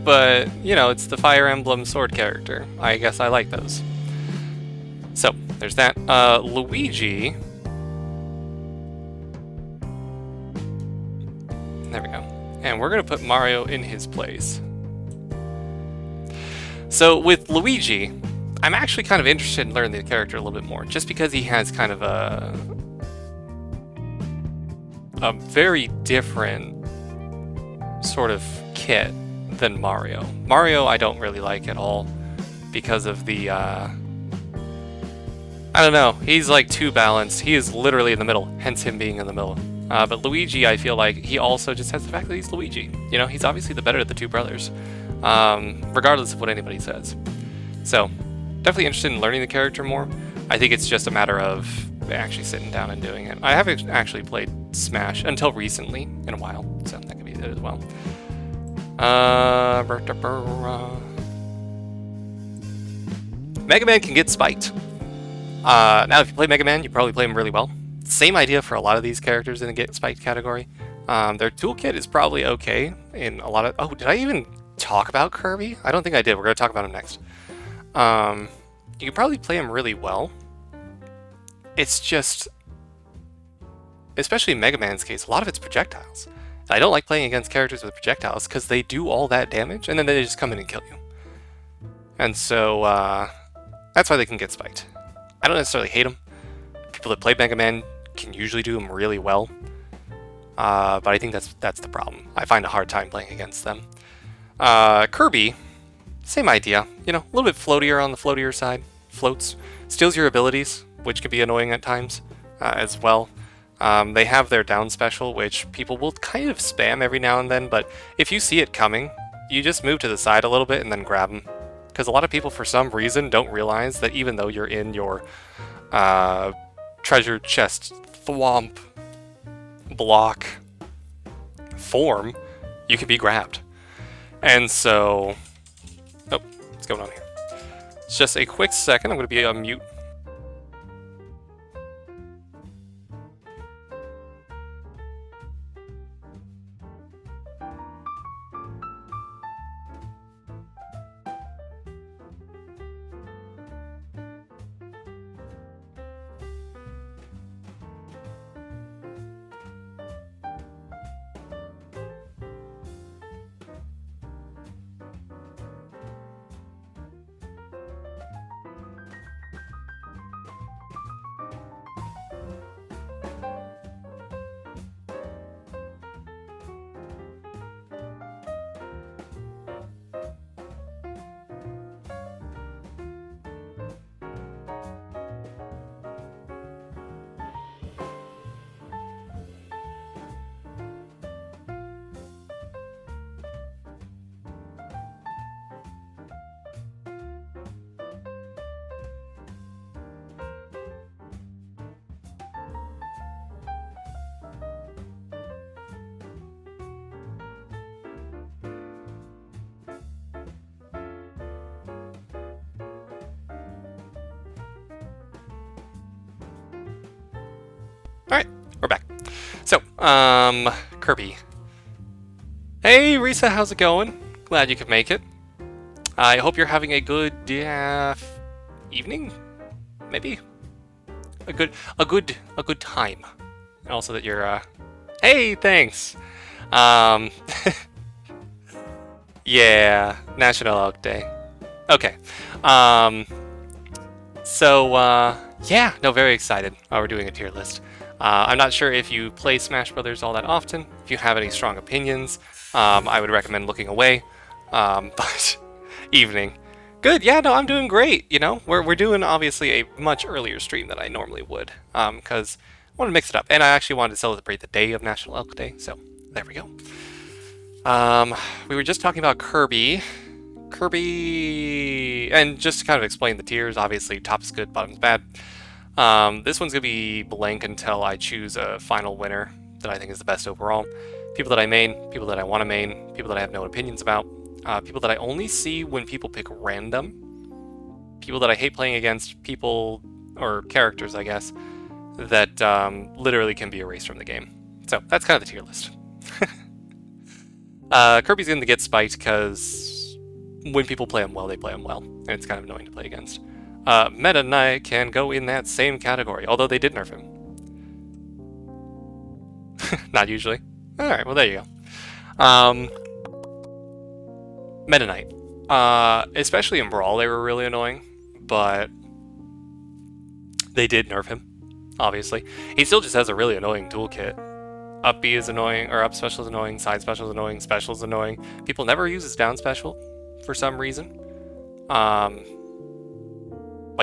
but, you know, it's the Fire Emblem sword character. I guess I like those. So, there's that. Luigi. There we go. And we're going to put Mario in his place. So, with Luigi, I'm actually kind of interested in learning the character a little bit more, just because he has kind of a very different sort of kit than Mario. Mario I don't really like at all because of the I don't know, he's like too balanced. He is literally in the middle, hence him being in the middle. But Luigi, I feel like he also just has the fact that he's Luigi. You know, he's obviously the better of the two brothers, regardless of what anybody says. So, definitely interested in learning the character more. I think it's just a matter of actually sitting down and doing it. I haven't actually played Smash until recently in a while, so that could be it as well. Mega Man can get spiked. Now, if you play Mega Man, you probably play him really well. Same idea for a lot of these characters in the get spiked category. Their toolkit is probably okay in a lot of... Oh, did I even talk about Kirby? I don't think I did. We're going to talk about him next. You can probably play him really well. It's just... Especially in Mega Man's case, a lot of it's projectiles. I don't like playing against characters with projectiles because they do all that damage and then they just come in and kill you. And so, that's why they can get spiked. I don't necessarily hate them. People that play Mega Man can usually do them really well. But I think that's the problem. I find a hard time playing against them. Kirby, same idea. You know, a little bit floatier on the floatier side. Floats. Steals your abilities, which can be annoying at times as well. They have their down special, which people will kind of spam every now and then, but if you see it coming, you just move to the side a little bit and then grab them. Because a lot of people, for some reason, don't realize that even though you're in your treasure chest thwomp block form, you can be grabbed. And so... Oh, what's going on here? It's just a quick second. I'm going to be on mute. Alright, we're back. So, Kirby. Hey, Risa, how's it going? Glad you could make it. I hope you're having a good evening? Maybe? A good time. And also that you're, Hey, thanks! Yeah, National Elk Day. Okay. Yeah, no, very excited. We're doing a tier list. I'm not sure if you play Smash Brothers all that often. If you have any strong opinions, I would recommend looking away. But evening. Good, yeah, no, I'm doing great. You know, we're doing obviously a much earlier stream than I normally would, because I want to mix it up, and I actually wanted to celebrate the day of National Elk Day. So there we go. We were just talking about Kirby. Kirby, and just to kind of explain the tiers, obviously top's good, bottom's bad. This one's gonna be blank until I choose a final winner that I think is the best overall. People that I main, people that I want to main, people that I have no opinions about, people that I only see when people pick random, people that I hate playing against, people or characters, I guess, that literally can be erased from the game. So that's kind of the tier list. Kirby's going to get spiked because when people play him well, they play him well, and it's kind of annoying to play against. Meta Knight can go in that same category, although they did nerf him. Not usually. Alright, well there you go. Meta Knight. Especially in Brawl, they were really annoying, but they did nerf him, obviously. He still just has a really annoying toolkit. Up B is annoying, or up special is annoying, side special is annoying, special is annoying. People never use his down special for some reason. But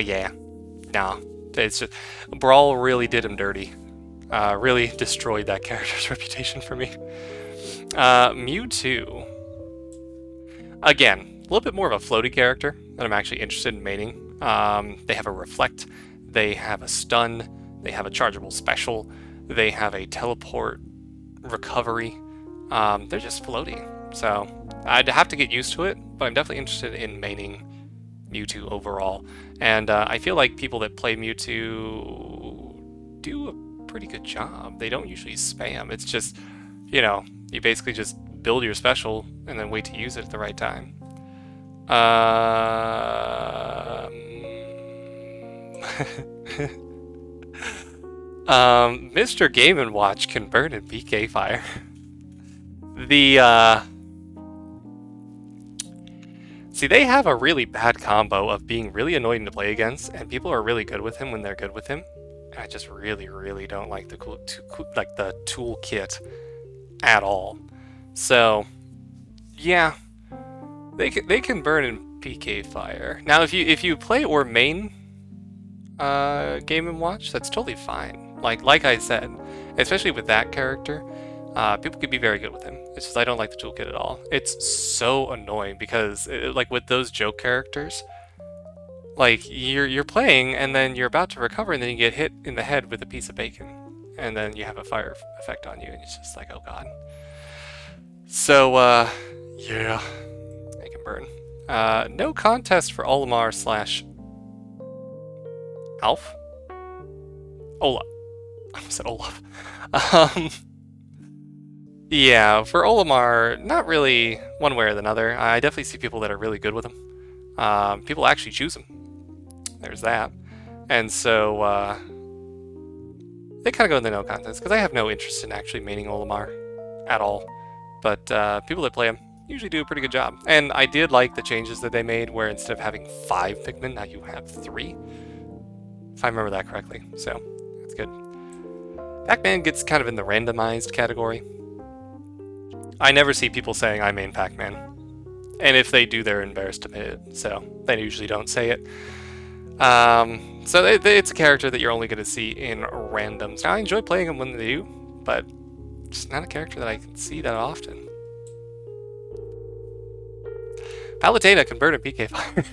yeah, nah, it's just Brawl really did him dirty. Really destroyed that character's reputation for me. Mewtwo. Again, a little bit more of a floaty character that I'm actually interested in maining. They have a Reflect, they have a Stun, they have a chargeable special, they have a teleport recovery. They're just floaty, so I'd have to get used to it, but I'm definitely interested in maining Mewtwo overall. And I feel like people that play Mewtwo do a pretty good job. They don't usually spam. It's just, you know, you basically just build your special and then wait to use it at the right time. Mr. Game & Watch can burn in PK Fire. See, they have a really bad combo of being really annoying to play against, and people are really good with him when they're good with him. And I just really, really don't like the toolkit at all. So, yeah, they can burn in PK Fire. Now, if you play or main Game & Watch, that's totally fine. Like I said, especially with that character, people could be very good with him. It's just I don't like the toolkit at all. It's so annoying because, like with those joke characters, like you're playing and then you're about to recover and then you get hit in the head with a piece of bacon, and then you have a fire effect on you, and it's just like, oh god. So yeah, they can burn. No contest for Olimar / Alf. Olaf. I said Olaf. Yeah, for Olimar, not really one way or another. I definitely see people that are really good with him. People actually choose him. There's that. And so, they kind of go in the no contest, because I have no interest in actually maining Olimar at all. But people that play him usually do a pretty good job. And I did like the changes that they made, where instead of having 5 Pikmin, now you have 3. If I remember that correctly. So, that's good. Pac-Man gets kind of in the randomized category. I never see people saying I main Pac-Man. And if they do, they're embarrassed to admit it, so they usually don't say it. So it's a character that you're only going to see in randoms. Now, I enjoy playing them when they do, but it's not a character that I can see that often. Palutena can burn a PK Fire.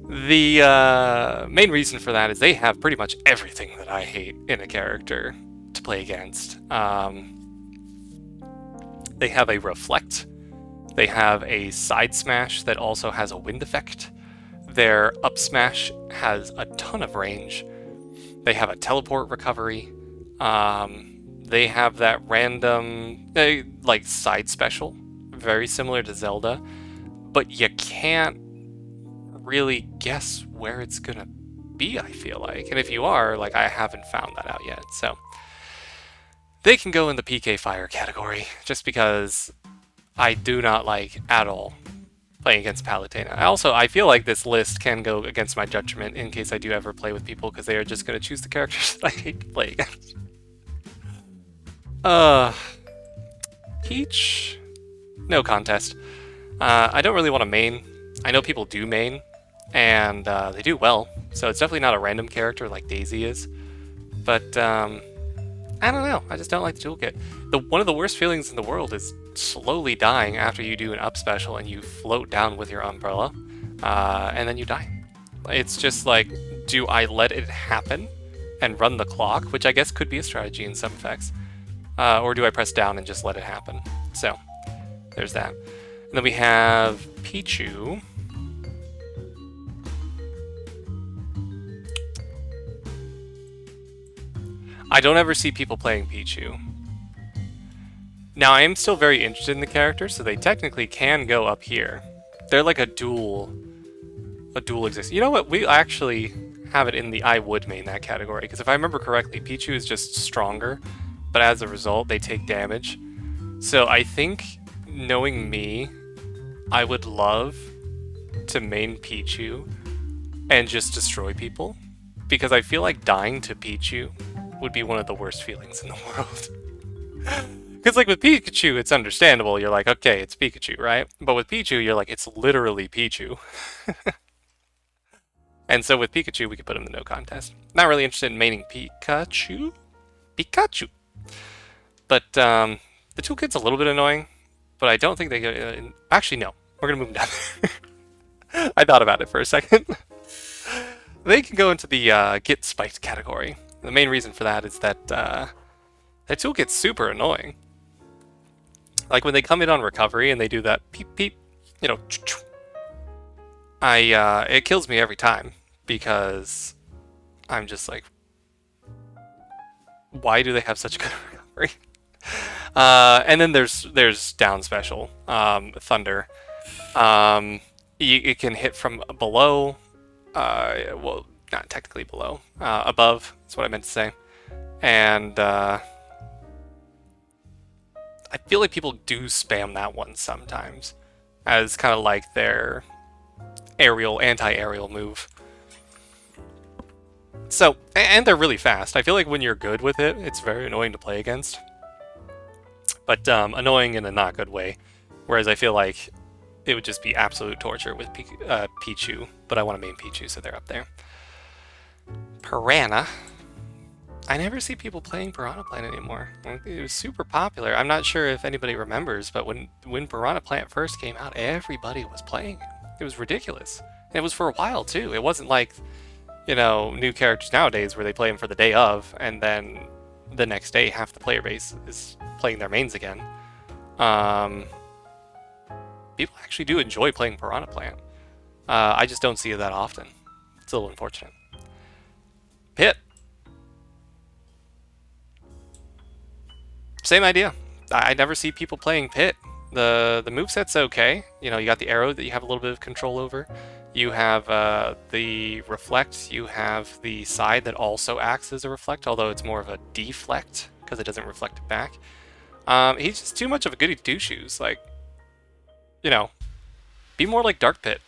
The main reason for that is they have pretty much everything that I hate in a character to play against. They have a Reflect. They have a Side Smash that also has a Wind Effect. Their Up Smash has a ton of range. They have a Teleport Recovery. They have that random, like, Side Special, very similar to Zelda, but you can't really guess where it's gonna be, I feel like. And if you are, like, I haven't found that out yet, so they can go in the PK Fire category, just because I do not like at all playing against Palutena. I feel like this list can go against my judgment in case I do ever play with people because they are just going to choose the characters that I hate to play against. Peach, no contest. I don't really want to main. I know people do main, and they do well, so it's definitely not a random character like Daisy is. But I don't know. I just don't like the toolkit. One of the worst feelings in the world is slowly dying after you do an up special and you float down with your umbrella, and then you die. It's just like, do I let it happen and run the clock, which I guess could be a strategy in some effects, or do I press down and just let it happen? So, there's that. And then we have Pichu. I don't ever see people playing Pichu. Now, I am still very interested in the character, so they technically can go up here. They're like a dual exists. You know what? We actually have it in the I would main that category, because if I remember correctly, Pichu is just stronger, but as a result, they take damage. So I think, knowing me, I would love to main Pichu and just destroy people, because I feel like dying to Pichu would be one of the worst feelings in the world. Because, like, with Pikachu, it's understandable. You're like, okay, it's Pikachu, right? But with Pichu, you're like, it's literally Pichu. And so with Pikachu, we could put him in the no contest. Not really interested in maining Pikachu. But the toolkit's a little bit annoying, but I don't think they go... actually, no. We're going to move them down. I thought about it for a second. They can go into the get spiked category. The main reason for that is that that toolkit's super annoying. Like when they come in on recovery and they do that peep peep, you know, it kills me every time because I'm just like, why do they have such good recovery? And then there's down special, Thunder. It can hit from below, well, not technically below, above, that's what I meant to say. And I feel like people do spam that one sometimes as kind of like their anti-aerial move. So, and they're really fast. I feel like when you're good with it, it's very annoying to play against. But annoying in a not good way. Whereas I feel like it would just be absolute torture with Pichu. But I want to main Pichu, so they're up there. Piranha. I never see people playing Piranha Plant anymore. It was super popular. I'm not sure if anybody remembers, but when Piranha Plant first came out, everybody was playing it. It was ridiculous. And it was for a while, too. It wasn't like, you know, new characters nowadays where they play them for the day of, and then the next day half the player base is playing their mains again. People actually do enjoy playing Piranha Plant. I just don't see it that often. It's a little unfortunate. Pit. Same idea. I never see people playing Pit. The moveset's okay. You know, you got the arrow that you have a little bit of control over. You have the reflect. You have the side that also acts as a reflect, although it's more of a deflect because it doesn't reflect it back. He's just too much of a goody two-shoes. Like, you know, be more like Dark Pit.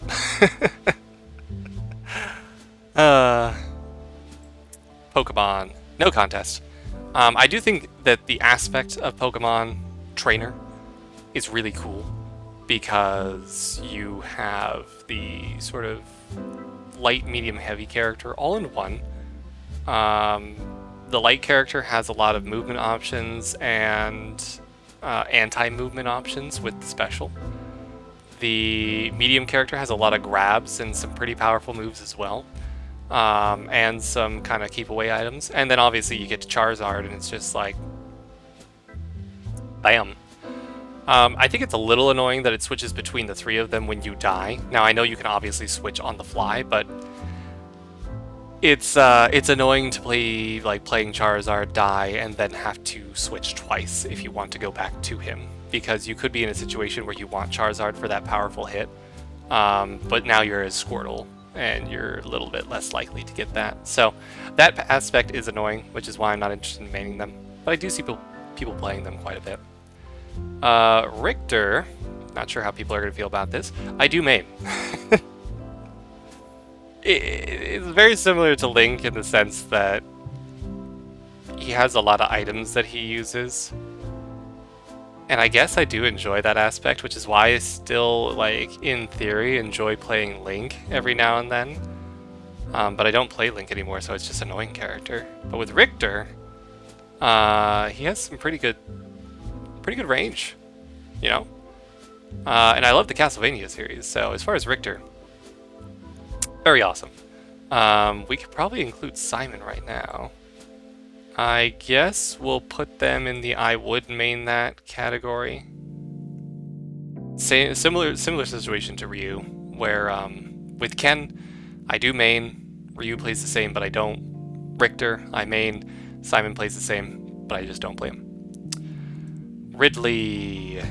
Pokemon. No contest. I do think that the aspect of Pokemon Trainer is really cool because you have the sort of light, medium, heavy character all in one. The light character has a lot of movement options and anti-movement options with the special. The medium character has a lot of grabs and some pretty powerful moves as well. And some kind of keep away items. And then obviously you get to Charizard and it's just like, bam. I think it's a little annoying that it switches between the three of them when you die. Now I know you can obviously switch on the fly, but it's annoying to play playing Charizard, die, and then have to switch twice if you want to go back to him. Because you could be in a situation where you want Charizard for that powerful hit, but now you're as Squirtle, and you're a little bit less likely to get that. So that aspect is annoying, which is why I'm not interested in maining them. But I do see people playing them quite a bit. Richter Not sure how people are going to feel about this. I do main. It's very similar to Link in the sense that he has a lot of items that he uses. And I guess I do enjoy that aspect, which is why I still, like, in theory, enjoy playing Link every now and then. But I don't play Link anymore, so it's just an annoying character. But with Richter, he has some pretty good range, you know? And I love the Castlevania series, so as far as Richter, very awesome. We could probably include Simon right now. I guess we'll put them in the I would main that category. Similar situation to Ryu, where with Ken, I do main. Ryu plays the same, but I don't. Richter, I main. Simon plays the same, but I just don't play him. Ridley.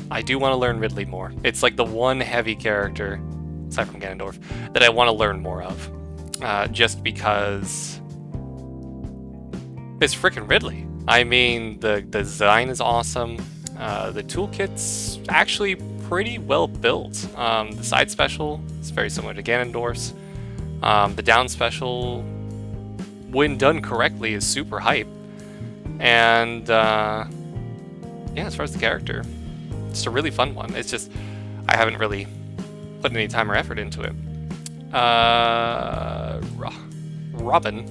I do want to learn Ridley more. It's like the one heavy character, aside from Ganondorf, that I want to learn more of. Just because it's freaking Ridley. I mean, the design is awesome. The toolkit's actually pretty well built. The side special is very similar to Ganondorf's. The down special, when done correctly, is super hype. And yeah, as far as the character, it's a really fun one. It's just, I haven't really put any time or effort into it. Robin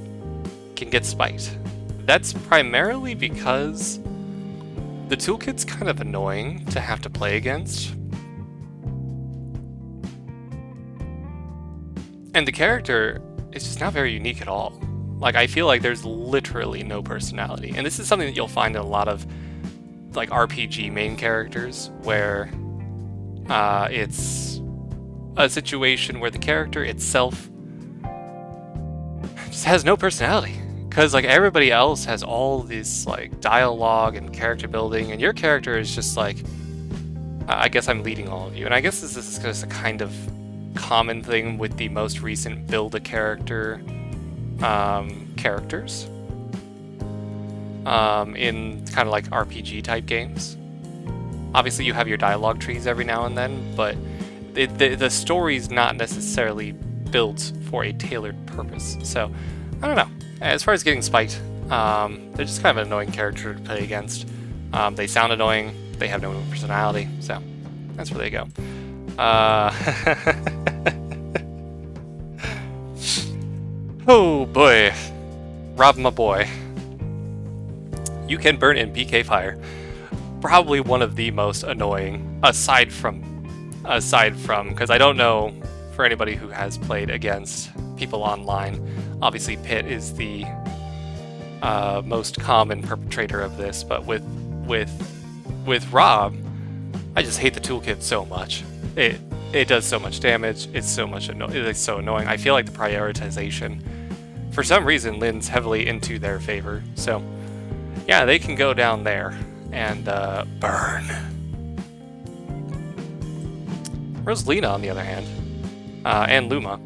can get spiked. That's primarily because the toolkit's kind of annoying to have to play against. And the character is just not very unique at all. Like, I feel like there's literally no personality. And this is something that you'll find in a lot of like RPG main characters, where it's a situation where the character itself just has no personality. Because, like, everybody else has all this, like, dialogue and character building, and your character is just like, I guess I'm leading all of you. And I guess this is just a kind of common thing with the most recent build-a-character characters in kind of like RPG-type games. Obviously, you have your dialogue trees every now and then, but the story's not necessarily built for a tailored purpose. So, I don't know. As far as getting spiked, they're just kind of an annoying character to play against. They sound annoying, they have no personality, so that's where they go. Oh boy. Rob, my boy. You can burn in PK Fire. Probably one of the most annoying, aside from, because I don't know, for anybody who has played against people online, obviously Pit is the most common perpetrator of this, but with Rob, I just hate the toolkit so much. It does so much damage. It's so annoying. I feel like the prioritization, for some reason, leans heavily into their favor. So yeah, they can go down there and burn. Rosalina, on the other hand, and Luma,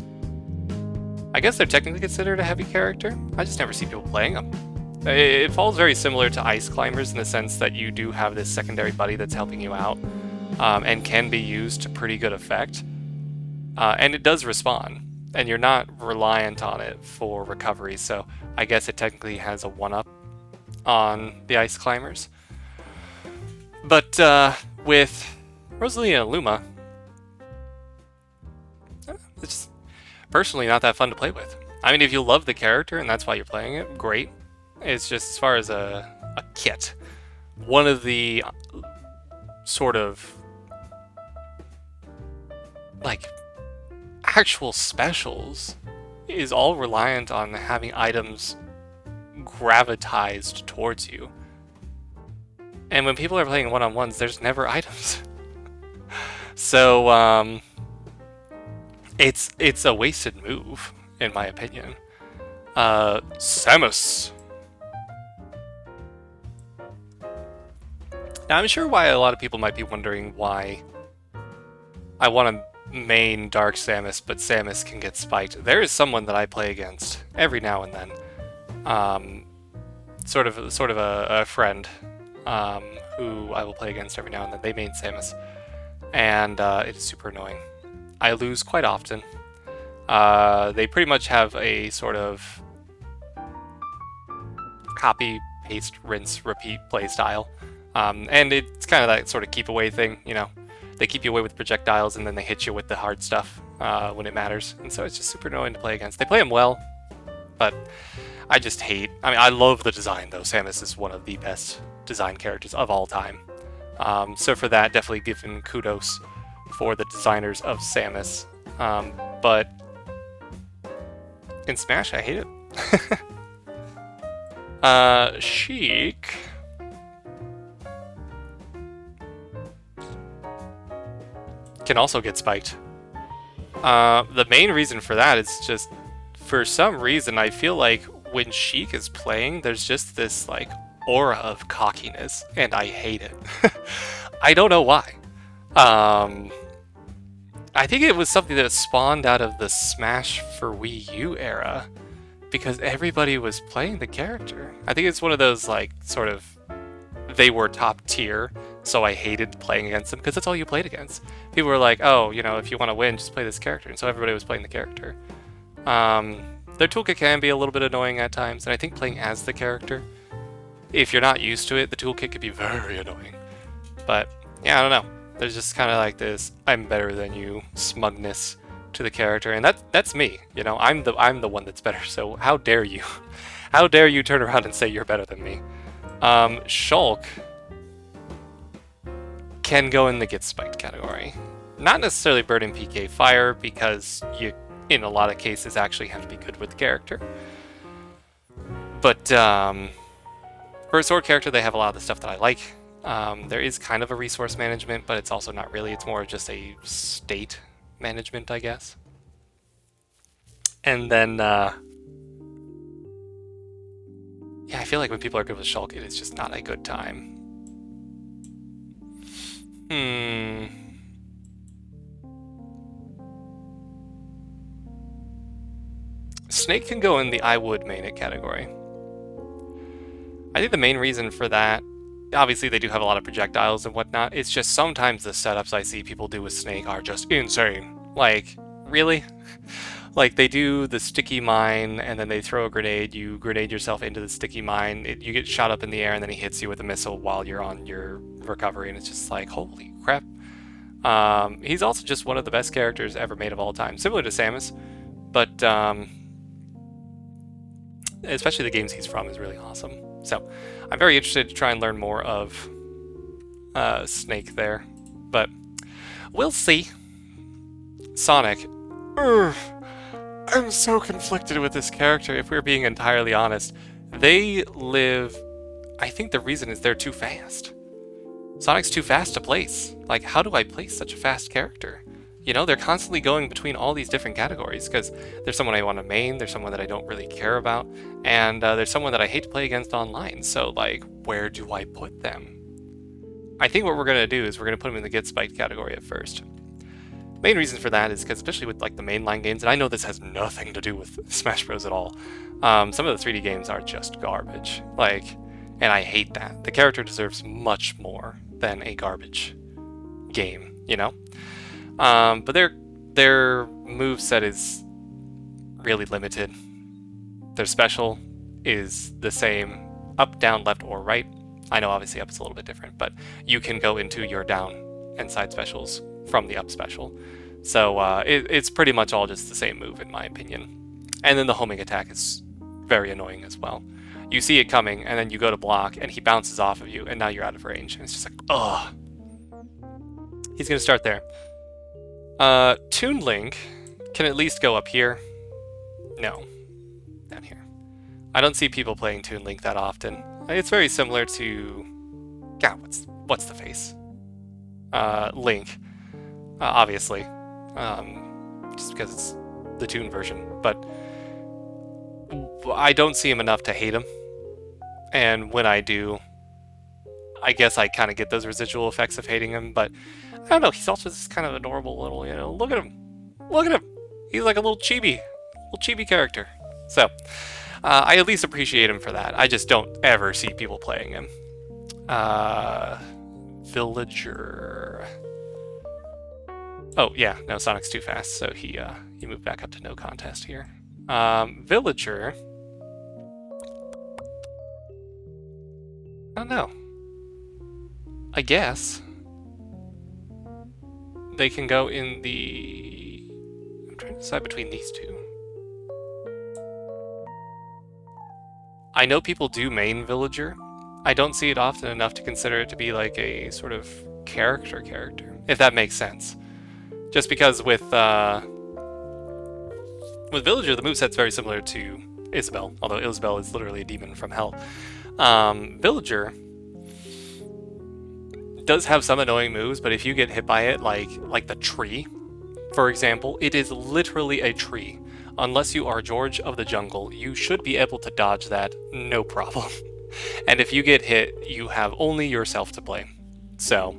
I guess they're technically considered a heavy character. I just never see people playing them. It falls very similar to Ice Climbers in the sense that you do have this secondary buddy that's helping you out, and can be used to pretty good effect. And it does respawn, and you're not reliant on it for recovery, so I guess it technically has a 1-up on the Ice Climbers. But with Rosalina and Luma, it's just personally not that fun to play with. I mean, if you love the character and that's why you're playing it, great. It's just, as far as a kit, one of the sort of like actual specials is all reliant on having items gravitized towards you. And when people are playing one-on-ones, there's never items. So it's a wasted move, in my opinion. Samus. Now, I'm sure why a lot of people might be wondering why I want to main Dark Samus, but Samus can get spiked. There is someone that I play against every now and then. Sort of a friend who I will play against every now and then. They main Samus. and it's super annoying. I lose quite often. They pretty much have a sort of copy, paste, rinse, repeat play style. And it's kind of that sort of keep away thing, you know. They keep you away with projectiles and then they hit you with the hard stuff when it matters. And so it's just super annoying to play against. They play them well, but I just hate... I mean, I love the design, though. Samus is one of the best design characters of all time. So for that, definitely giving kudos for the designers of Samus. But in Smash, I hate it. Sheik... can also get spiked. The main reason for that is just, for some reason, I feel like when Sheik is playing, there's just this, like, aura of cockiness, and I hate it. I don't know why. I think it was something that spawned out of the Smash for Wii U era, because everybody was playing the character. I think it's one of those, like, sort of, they were top tier, so I hated playing against them, because that's all you played against. People were like, oh, you know, if you want to win, just play this character, and so everybody was playing the character. Their toolkit can be a little bit annoying at times, and I think playing as the character, if you're not used to it, the toolkit can be very annoying. But, yeah, I don't know. There's just kind of like this, I'm better than you smugness to the character, and that's me, you know, I'm the one that's better, so how dare you? How dare you turn around and say you're better than me? Shulk can go in the get spiked category. Not necessarily burn in PK fire, because you, in a lot of cases, actually have to be good with the character. But for a sword character, they have a lot of the stuff that I like. There is kind of a resource management, but it's also not really. It's more just a state management, I guess. And then, yeah, I feel like when people are good with Shulk, it is just not a good time. Snake can go in the I would main it category. I think the main reason for that, obviously they do have a lot of projectiles and whatnot, it's just sometimes the setups I see people do with Snake are just insane. Like, really? Like, they do the sticky mine, and then they throw a grenade, you grenade yourself into the sticky mine, you get shot up in the air, and then he hits you with a missile while you're on your recovery, and it's just like, holy crap. He's also just one of the best characters ever made of all time, similar to Samus, but especially the games he's from is really awesome. So I'm very interested to try and learn more of Snake there, but we'll see. Sonic. I'm so conflicted with this character, if we're being entirely honest. They live... I think the reason is they're too fast. Sonic's too fast to place. Like, how do I place such a fast character? You know, they're constantly going between all these different categories, because there's someone I want to main, there's someone that I don't really care about, and there's someone that I hate to play against online, so, like, where do I put them? I think what we're going to do is we're going to put them in the get spiked category at first. Main reason for that is because, especially with like the mainline games, and I know this has nothing to do with Smash Bros. At all, some of the 3D games are just garbage. Like, and I hate that. The character deserves much more than a garbage game, you know? But their moveset is really limited. Their special is the same up, down, left, or right. I know obviously up is a little bit different, but you can go into your down and side specials from the up special. So it's pretty much all just the same move in my opinion. And then the homing attack is very annoying as well. You see it coming, and then you go to block, and he bounces off of you, and now you're out of range. And it's just like, ugh. He's going to start there. Toon Link can at least go up here. No. Down here. I don't see people playing Toon Link that often. It's very similar to... God, what's the face? Link. Obviously. Just because it's the Toon version. But I don't see him enough to hate him. And when I do, I guess I kind of get those residual effects of hating him, but I don't know, he's also just kind of adorable little, you know, look at him. Look at him. He's like a little chibi character. So, I at least appreciate him for that. I just don't ever see people playing him. Villager. Oh yeah, no, Sonic's too fast, so he moved back up to no contest here. Villager. I don't know. I guess they can go in the. I'm trying to decide between these two. I know people do main Villager. I don't see it often enough to consider it to be like a sort of character, if that makes sense. Just because with Villager, the moveset's very similar to Isabel, although Isabel is literally a demon from hell. Villager does have some annoying moves, but if you get hit by it, like the tree, for example, it is literally a tree. Unless you are George of the Jungle, you should be able to dodge that, no problem. And if you get hit, you have only yourself to blame. So,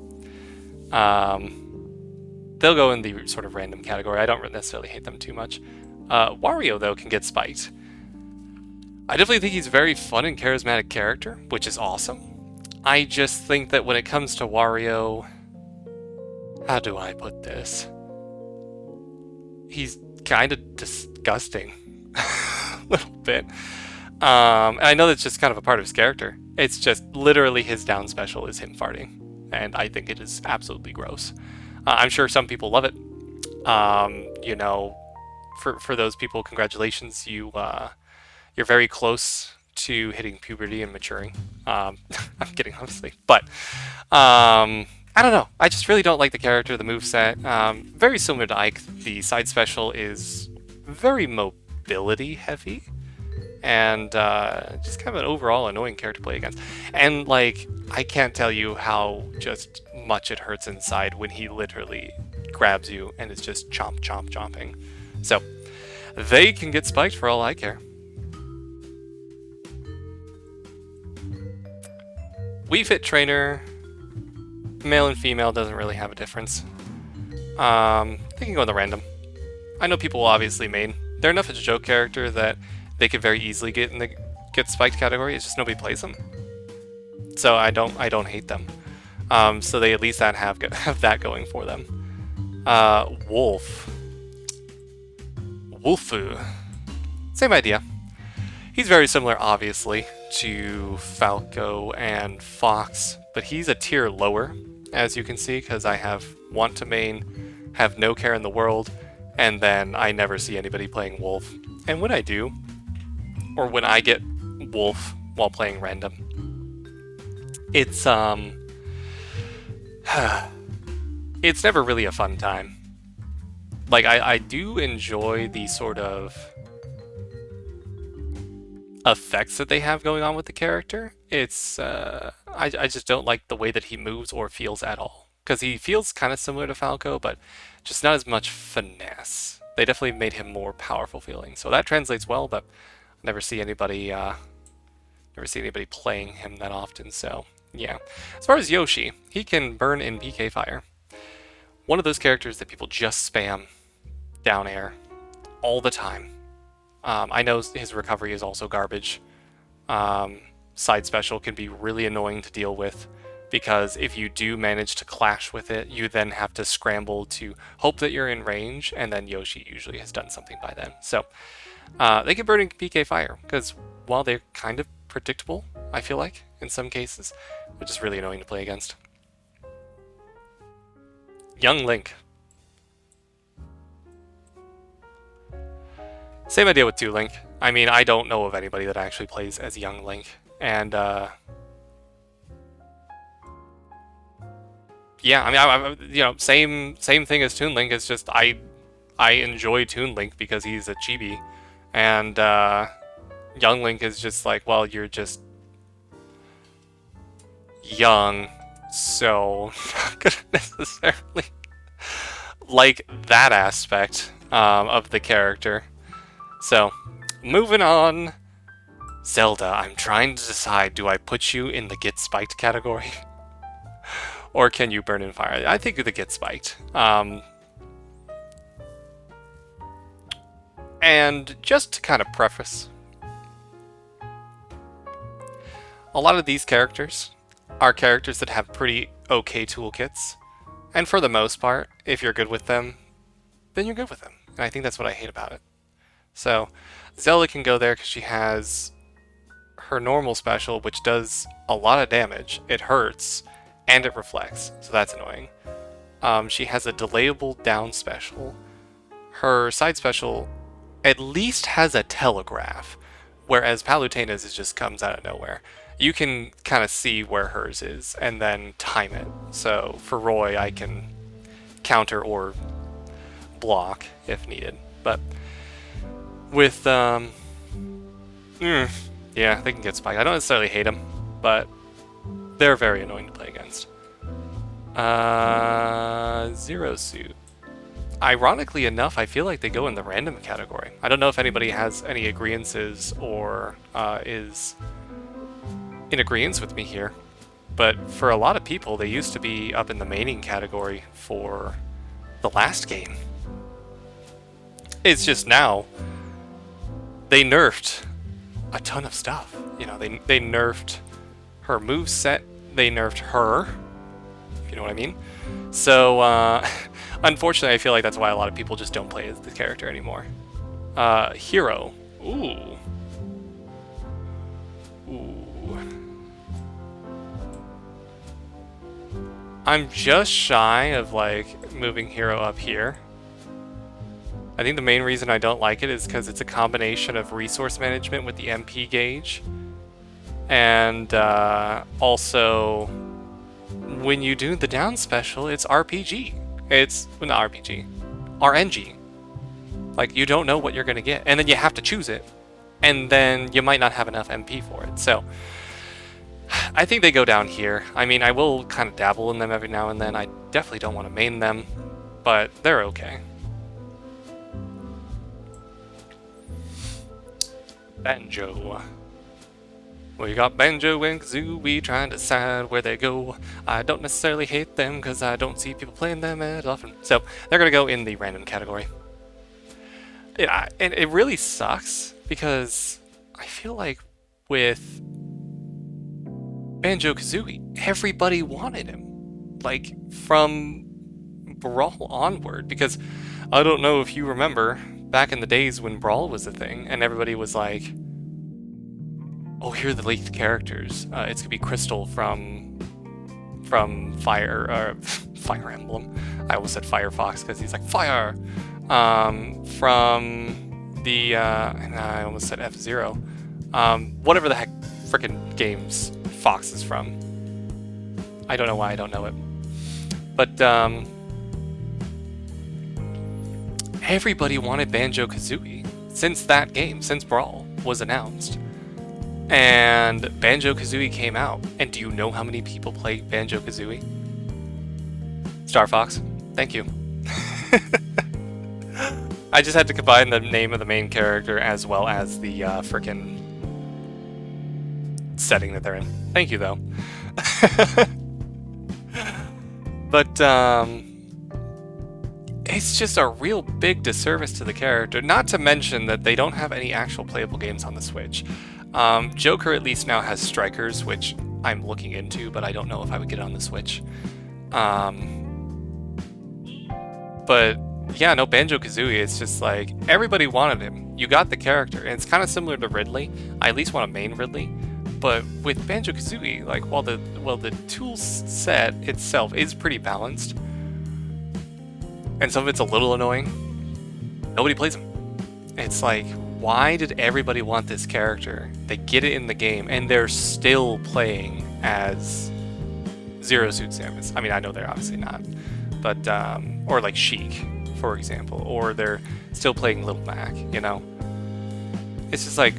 they'll go in the sort of random category. I don't necessarily hate them too much. Wario, though, can get spiked. I definitely think he's a very fun and charismatic character, which is awesome. I just think that when it comes to Wario, how do I put this? He's kind of disgusting. A little bit. And I know that's just kind of a part of his character. It's just literally his down special is him farting. And I think it is absolutely gross. I'm sure some people love it. You know, for those people, congratulations. You're very close to hitting puberty and maturing. I'm kidding, honestly. But I don't know. I just really don't like the character, the moveset. Very similar to Ike, the side special is very mobility heavy. And just kind of an overall annoying character to play against. And, like, I can't tell you how just much it hurts inside when he literally grabs you and is just chomping. So, they can get spiked for all I care. Wii Fit Trainer, male and female, doesn't really have a difference. They can go in the random. I know people will obviously main. They're enough as a joke character that they could very easily get in the get spiked category. It's just nobody plays them, so I don't hate them. So they at least have that going for them. Wolfu, same idea. He's very similar, obviously, to Falco and Fox, but he's a tier lower, as you can see, because I have want to main, have no care in the world, and then I never see anybody playing Wolf. And when I do, or when I get Wolf while playing random, it's it's never really a fun time. Like, I do enjoy the sort of effects that they have going on with the character. It's I just don't like the way that he moves or feels at all, because he feels kind of similar to Falco, but just not as much finesse. They definitely made him more powerful feeling, so that translates well, but I never see anybody playing him that often. So yeah. As far as Yoshi, he can burn in PK Fire. One of those characters that people just spam down air all the time. I know his recovery is also garbage. Side special can be really annoying to deal with, because if you do manage to clash with it, you then have to scramble to hope that you're in range, and then Yoshi usually has done something by then. So they can burn in PK Fire, because while they're kind of predictable, I feel like, in some cases, they're just really annoying to play against. Young Link. Same idea with 2 Link. I mean, I don't know of anybody that actually plays as Young Link, and yeah, I mean, you know, same thing as Toon Link. It's just I enjoy Toon Link because he's a chibi, and Young Link is just like, well, you're just young, so not gonna necessarily like that aspect of the character. So, moving on. Zelda, I'm trying to decide, do I put you in the get spiked category? Or can you burn in fire? I think the get spiked. And just to kind of preface, a lot of these characters are characters that have pretty okay toolkits, And for the most part, if you're good with them, then you're good with them. And I think that's what I hate about it. So Zelda can go there because she has her normal special, which does a lot of damage. It hurts, and it reflects, so that's annoying. She has a delayable down special. Her side special at least has a telegraph, whereas Palutena's just comes out of nowhere. You can kind of see where hers is and then time it. So for Roy, I can counter or block if needed. But with yeah, they can get spiked. I don't necessarily hate them, but they're very annoying to play against. Zero Suit. Ironically enough, I feel like they go in the random category. I don't know if anybody has any agreeances or is in agreeance with me here, but for a lot of people, they used to be up in the maining category for the last game. It's just now they nerfed a ton of stuff. You know, they nerfed her moveset, they nerfed her, if you know what I mean. So, unfortunately, I feel like that's why a lot of people just don't play as the character anymore. Hero. Ooh. Ooh. I'm just shy of, like, moving Hero up here. I think the main reason I don't like it is because it's a combination of resource management with the MP gauge. And also, when you do the down special, it's RPG. It's, well, not RPG, RNG. Like, you don't know what you're going to get. And then you have to choose it. And then you might not have enough MP for it. So, I think they go down here. I mean, I will kind of dabble in them every now and then. I definitely don't want to main them. But they're okay. Banjo. We got Banjo and Kazooie trying to decide where they go. I don't necessarily hate them because I don't see people playing them as often. So they're going to go in the random category. Yeah, and it really sucks because I feel like with Banjo-Kazooie, everybody wanted him. Like, from Brawl onward. Because I don't know if you remember back in the days when Brawl was a thing and everybody was like, oh, here are the leaked characters. It's gonna be Crystal from Fire Fire Emblem. I almost said Firefox because he's like fire. From the and I almost said F-Zero. Whatever the heck frickin' games Fox is from. I don't know why I don't know it, but everybody wanted Banjo-Kazooie since that game, since Brawl was announced. And Banjo-Kazooie came out. And do you know how many people play Banjo-Kazooie? Star Fox, thank you. I just had to combine the name of the main character as well as the frickin' setting that they're in. Thank you, though. But, it's just a real big disservice to the character. Not to mention that they don't have any actual playable games on the Switch. Joker at least now has Strikers, which I'm looking into, but I don't know if I would get it on the Switch. But yeah, no, Banjo-Kazooie, it's just like, everybody wanted him. You got the character, and it's kind of similar to Ridley. I at least want to main Ridley. But with Banjo-Kazooie, like, while the tool set itself is pretty balanced, and some of it's a little annoying, nobody plays him. It's like, why did everybody want this character? They get it in the game, and they're still playing as Zero Suit Samus. I mean, I know they're obviously not, but or like Sheik, for example, or they're still playing Little Mac. You know, it's just like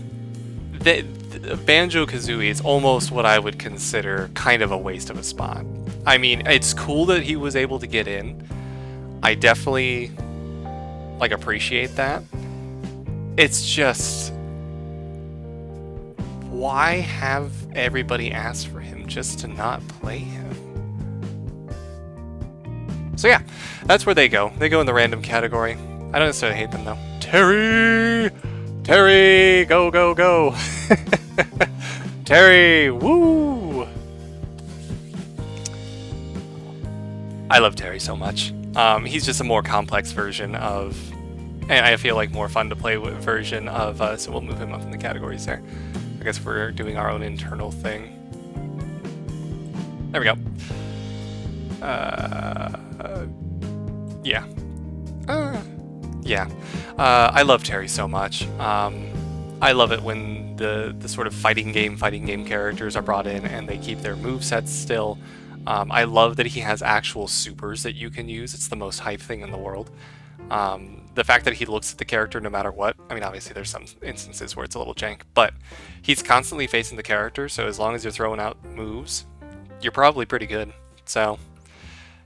Banjo-Kazooie is almost what I would consider kind of a waste of a spot. I mean, it's cool that he was able to get in. I definitely like appreciate that. It's just, why have everybody asked for him just to not play him? So yeah, that's where they go. They go in the random category. I don't necessarily hate them though. Terry! Terry! Go, go, go! Terry! Woo! I love Terry so much. He's just a more complex version of, and I feel like more fun to play with version of. So we'll move him up in the categories there. I guess we're doing our own internal thing. There we go. Yeah. Yeah. I love Terry so much. I love it when the sort of fighting game characters are brought in and they keep their movesets still. I love that he has actual supers that you can use. It's the most hype thing in the world. The fact that he looks at the character no matter what. I mean, obviously there's some instances where it's a little jank, but he's constantly facing the character, so as long as you're throwing out moves, you're probably pretty good. So,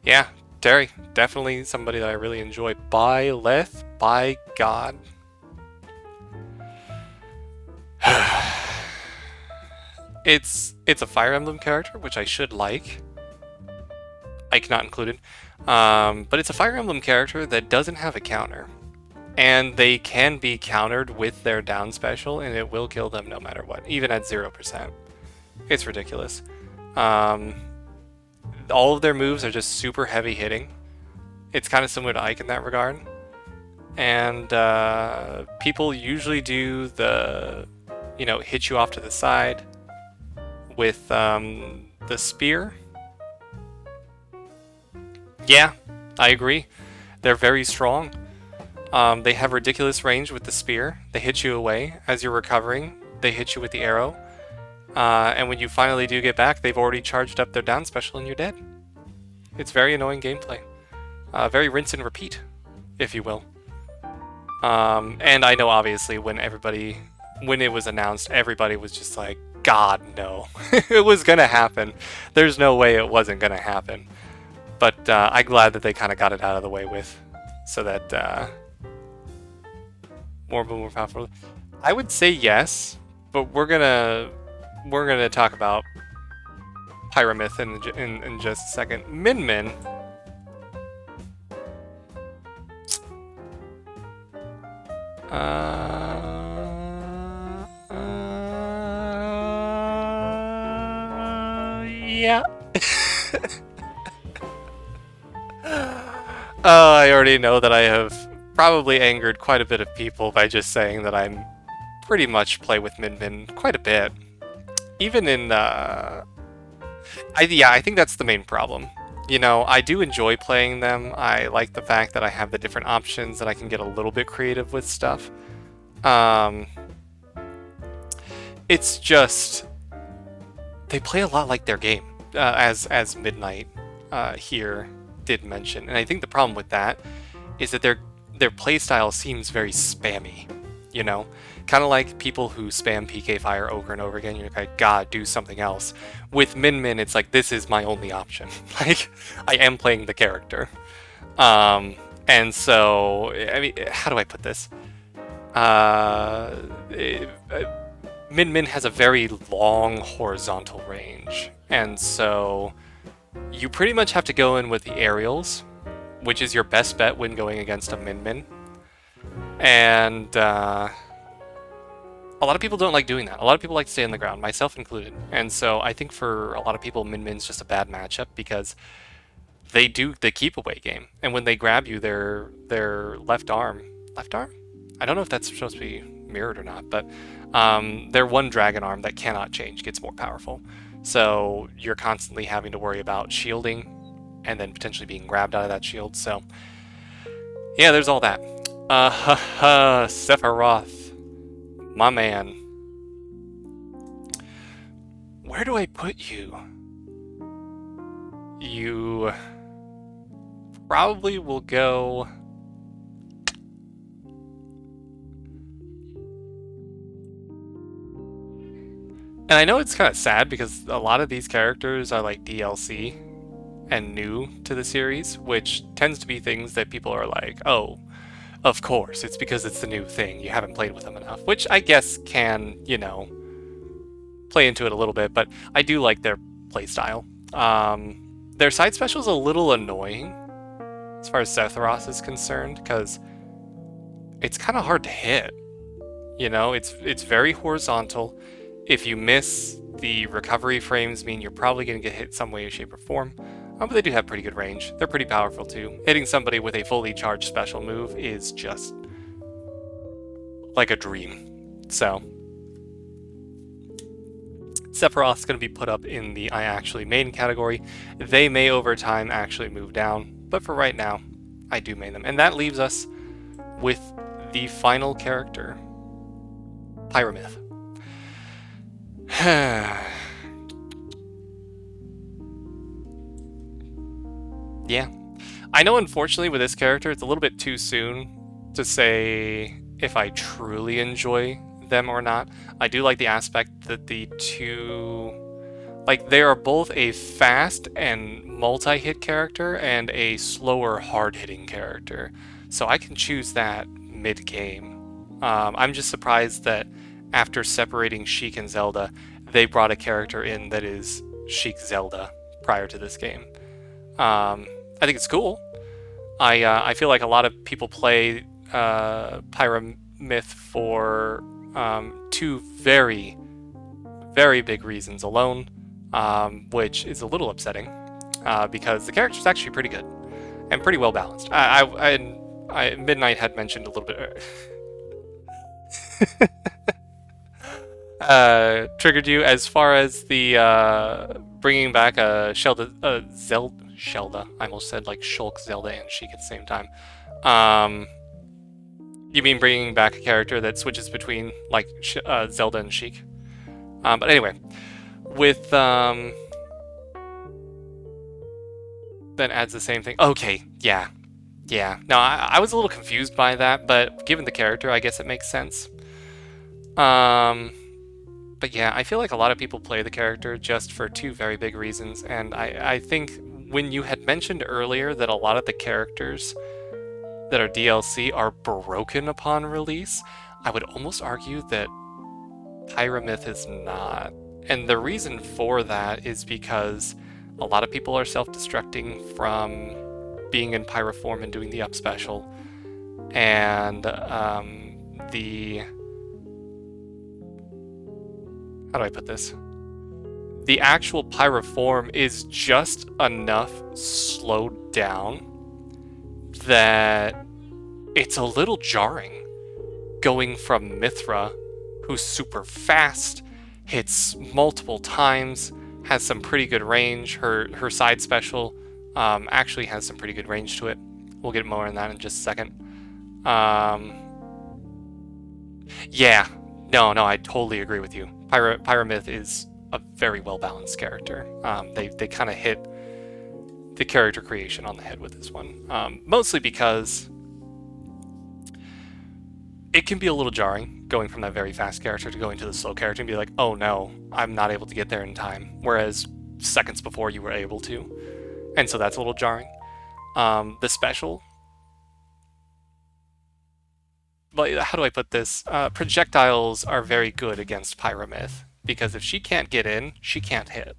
yeah, Terry, definitely somebody that I really enjoy. Byleth, by God. It's a Fire Emblem character, which I should like. Ike not included. But it's a Fire Emblem character that doesn't have a counter. And they can be countered with their down special, and it will kill them no matter what, even at 0%. It's ridiculous. All of their moves are just super heavy hitting. It's kind of similar to Ike in that regard. And people usually do the, hit you off to the side with the spear. Yeah, I agree. They're very strong. They have ridiculous range with the spear. They hit you away as you're recovering. They hit you with the arrow. And when you finally do get back, they've already charged up their down special and you're dead. It's very annoying gameplay. Very rinse and repeat, if you will. And I know obviously when it was announced, everybody was just like, God, no. It was gonna happen. There's no way it wasn't gonna happen. But I'm glad that they kind of got it out of the way with, so that more powerful. I would say yes, but we're gonna talk about Pyramyth in just a second. Min Min. Yeah. I already know that I have probably angered quite a bit of people by just saying that I'm pretty much play with Min Min quite a bit. Even in, I think that's the main problem. I do enjoy playing them. I like the fact that I have the different options, that I can get a little bit creative with stuff. It's just, they play a lot like their game, as Midnight here did mention. And I think the problem with that is that their playstyle seems very spammy, kind of like people who spam PK Fire over and over again. You're like, God, do something else. With Min Min, it's like, this is my only option. Like, I am playing the character. And so, I mean, how do I put this? Min Min has a very long horizontal range, and so you pretty much have to go in with the aerials, which is your best bet when going against a Min Min. And a lot of people don't like doing that. A lot of people like to stay on the ground, myself included. And so I think for a lot of people, Min Min's just a bad matchup because they do the keep away game, and when they grab you, their left arm. I don't know if that's supposed to be mirrored or not, but their one dragon arm that cannot change gets more powerful. So you're constantly having to worry about shielding and then potentially being grabbed out of that shield. So yeah, there's all that. Sephiroth, my man. Where do I put you? You probably will go... And I know it's kind of sad because a lot of these characters are like DLC and new to the series, which tends to be things that people are like, oh, of course, it's because it's the new thing. You haven't played with them enough, which I guess can, play into it a little bit, but I do like their playstyle. Their side special is a little annoying as far as Sephiroth is concerned, because it's kind of hard to hit. It's very horizontal. If you miss, the recovery frames mean you're probably going to get hit some way, shape, or form. But they do have pretty good range. They're pretty powerful too. Hitting somebody with a fully charged special move is just like a dream. So, Sephiroth's going to be put up in the I actually main category. They may over time actually move down, but for right now, I do main them. And that leaves us with the final character, Pyramith. Yeah. I know, unfortunately, with this character, it's a little bit too soon to say if I truly enjoy them or not. I do like the aspect that the two... Like, they are both a fast and multi-hit character and a slower, hard-hitting character. So I can choose that mid-game. I'm just surprised that after separating Sheik and Zelda, they brought a character in that is Sheik Zelda prior to this game. I think it's cool. I feel like a lot of people play Pyramith for two very, very big reasons alone, which is a little upsetting because the character's actually pretty good and pretty well balanced. Midnight had mentioned a little bit. Triggered you as far as the bringing back a Zelda. I almost said like Shulk, Zelda, and Sheik at the same time. You mean bringing back a character that switches between like Zelda and Sheik? But anyway, with then adds the same thing. Okay, yeah. No, I was a little confused by that, but given the character, I guess it makes sense. But yeah, I feel like a lot of people play the character just for two very big reasons, and I think when you had mentioned earlier that a lot of the characters that are DLC are broken upon release, I would almost argue that Pyramith is not. And the reason for that is because a lot of people are self-destructing from being in Pyra form and doing the up special, and the... How do I put this? The actual Pyra form is just enough slowed down that it's a little jarring going from Mithra, who's super fast, hits multiple times, has some pretty good range. Her side special actually has some pretty good range to it. We'll get more on that in just a second. Yeah, no, I totally agree with you. Pyramith is a very well-balanced character. They kind of hit the character creation on the head with this one. Mostly because it can be a little jarring going from that very fast character to going to the slow character and be like, oh no, I'm not able to get there in time. Whereas seconds before you were able to. And so that's a little jarring. The special... But how do I put this? Projectiles are very good against Pyramith, because if she can't get in, she can't hit.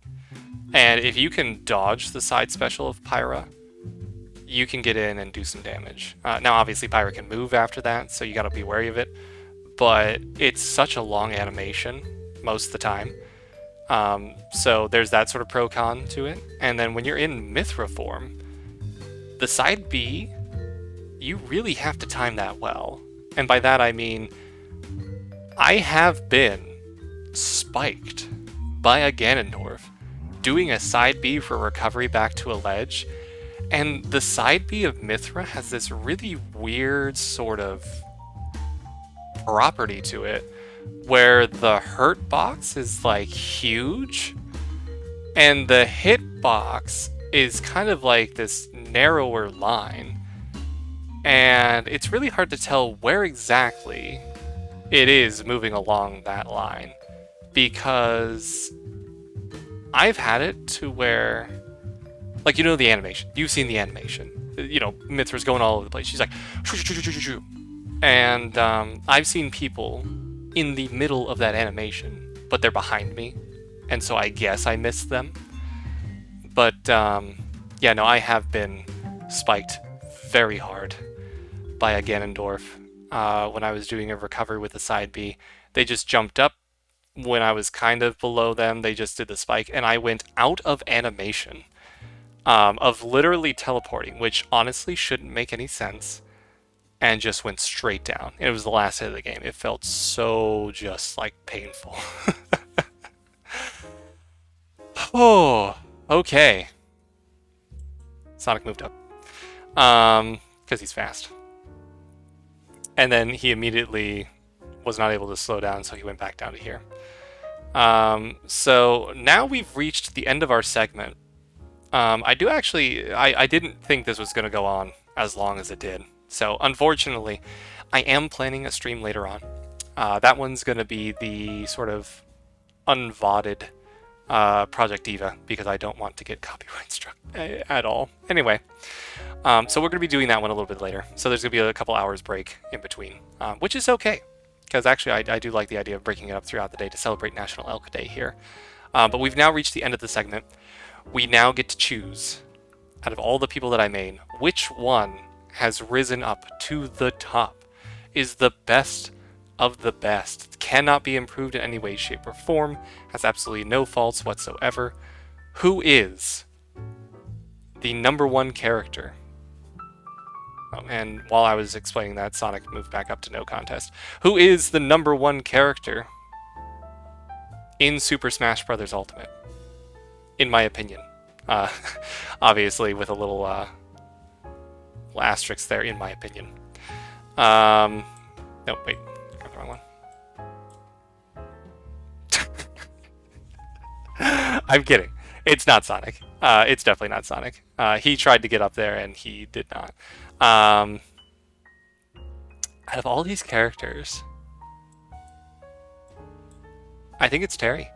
And if you can dodge the side special of Pyra, you can get in and do some damage. Now, obviously, Pyra can move after that, so you gotta be wary of it. But it's such a long animation, most of the time. So there's that sort of pro-con to it. And then when you're in Mithra form, the side B, you really have to time that well. And by that I mean, I have been spiked by a Ganondorf doing a side B for recovery back to a ledge, and the side B of Mithra has this really weird sort of property to it, where the hurt box is like huge, and the hit box is kind of like this narrower line. And it's really hard to tell where exactly it is moving along that line, because I've had it to where, like, you know the animation. You've seen the animation. You know, Mithra's going all over the place. She's like, shoo, shoo, shoo, shoo, shoo, shoo. And I've seen people in the middle of that animation, but they're behind me, and so I guess I missed them. But yeah, no, I have been spiked very hard by a Ganondorf when I was doing a recovery with a side B. They just jumped up when I was kind of below them. They just did the spike, and I went out of animation of literally teleporting, which honestly shouldn't make any sense, and just went straight down. It was the last hit of the game. It felt so just like painful. Oh, okay. Sonic moved up. Because he's fast. And then he immediately was not able to slow down, so he went back down to here. So now we've reached the end of our segment. I didn't think this was going to go on as long as it did. So unfortunately, I am planning a stream later on. That one's going to be the sort of unVODed Project Diva, because I don't want to get copyright struck at all. Anyway, so we're going to be doing that one a little bit later. So there's going to be a couple hours break in between, which is okay. Because actually I do like the idea of breaking it up throughout the day to celebrate National Elk Day here. But we've now reached the end of the segment. We now get to choose, out of all the people that I made, which one has risen up to the top, is the best of the best, cannot be improved in any way, shape, or form, has absolutely no faults whatsoever. Who is the #1 character? Oh, and while I was explaining that, Sonic moved back up to no contest. Who is the #1 character in Super Smash Bros. Ultimate? In my opinion. Obviously, with a little asterisk there, in my opinion. No, wait. Got the wrong one. I'm kidding. It's not Sonic. It's definitely not Sonic. He tried to get up there, and he did not. Out of all these characters, I think it's Terry.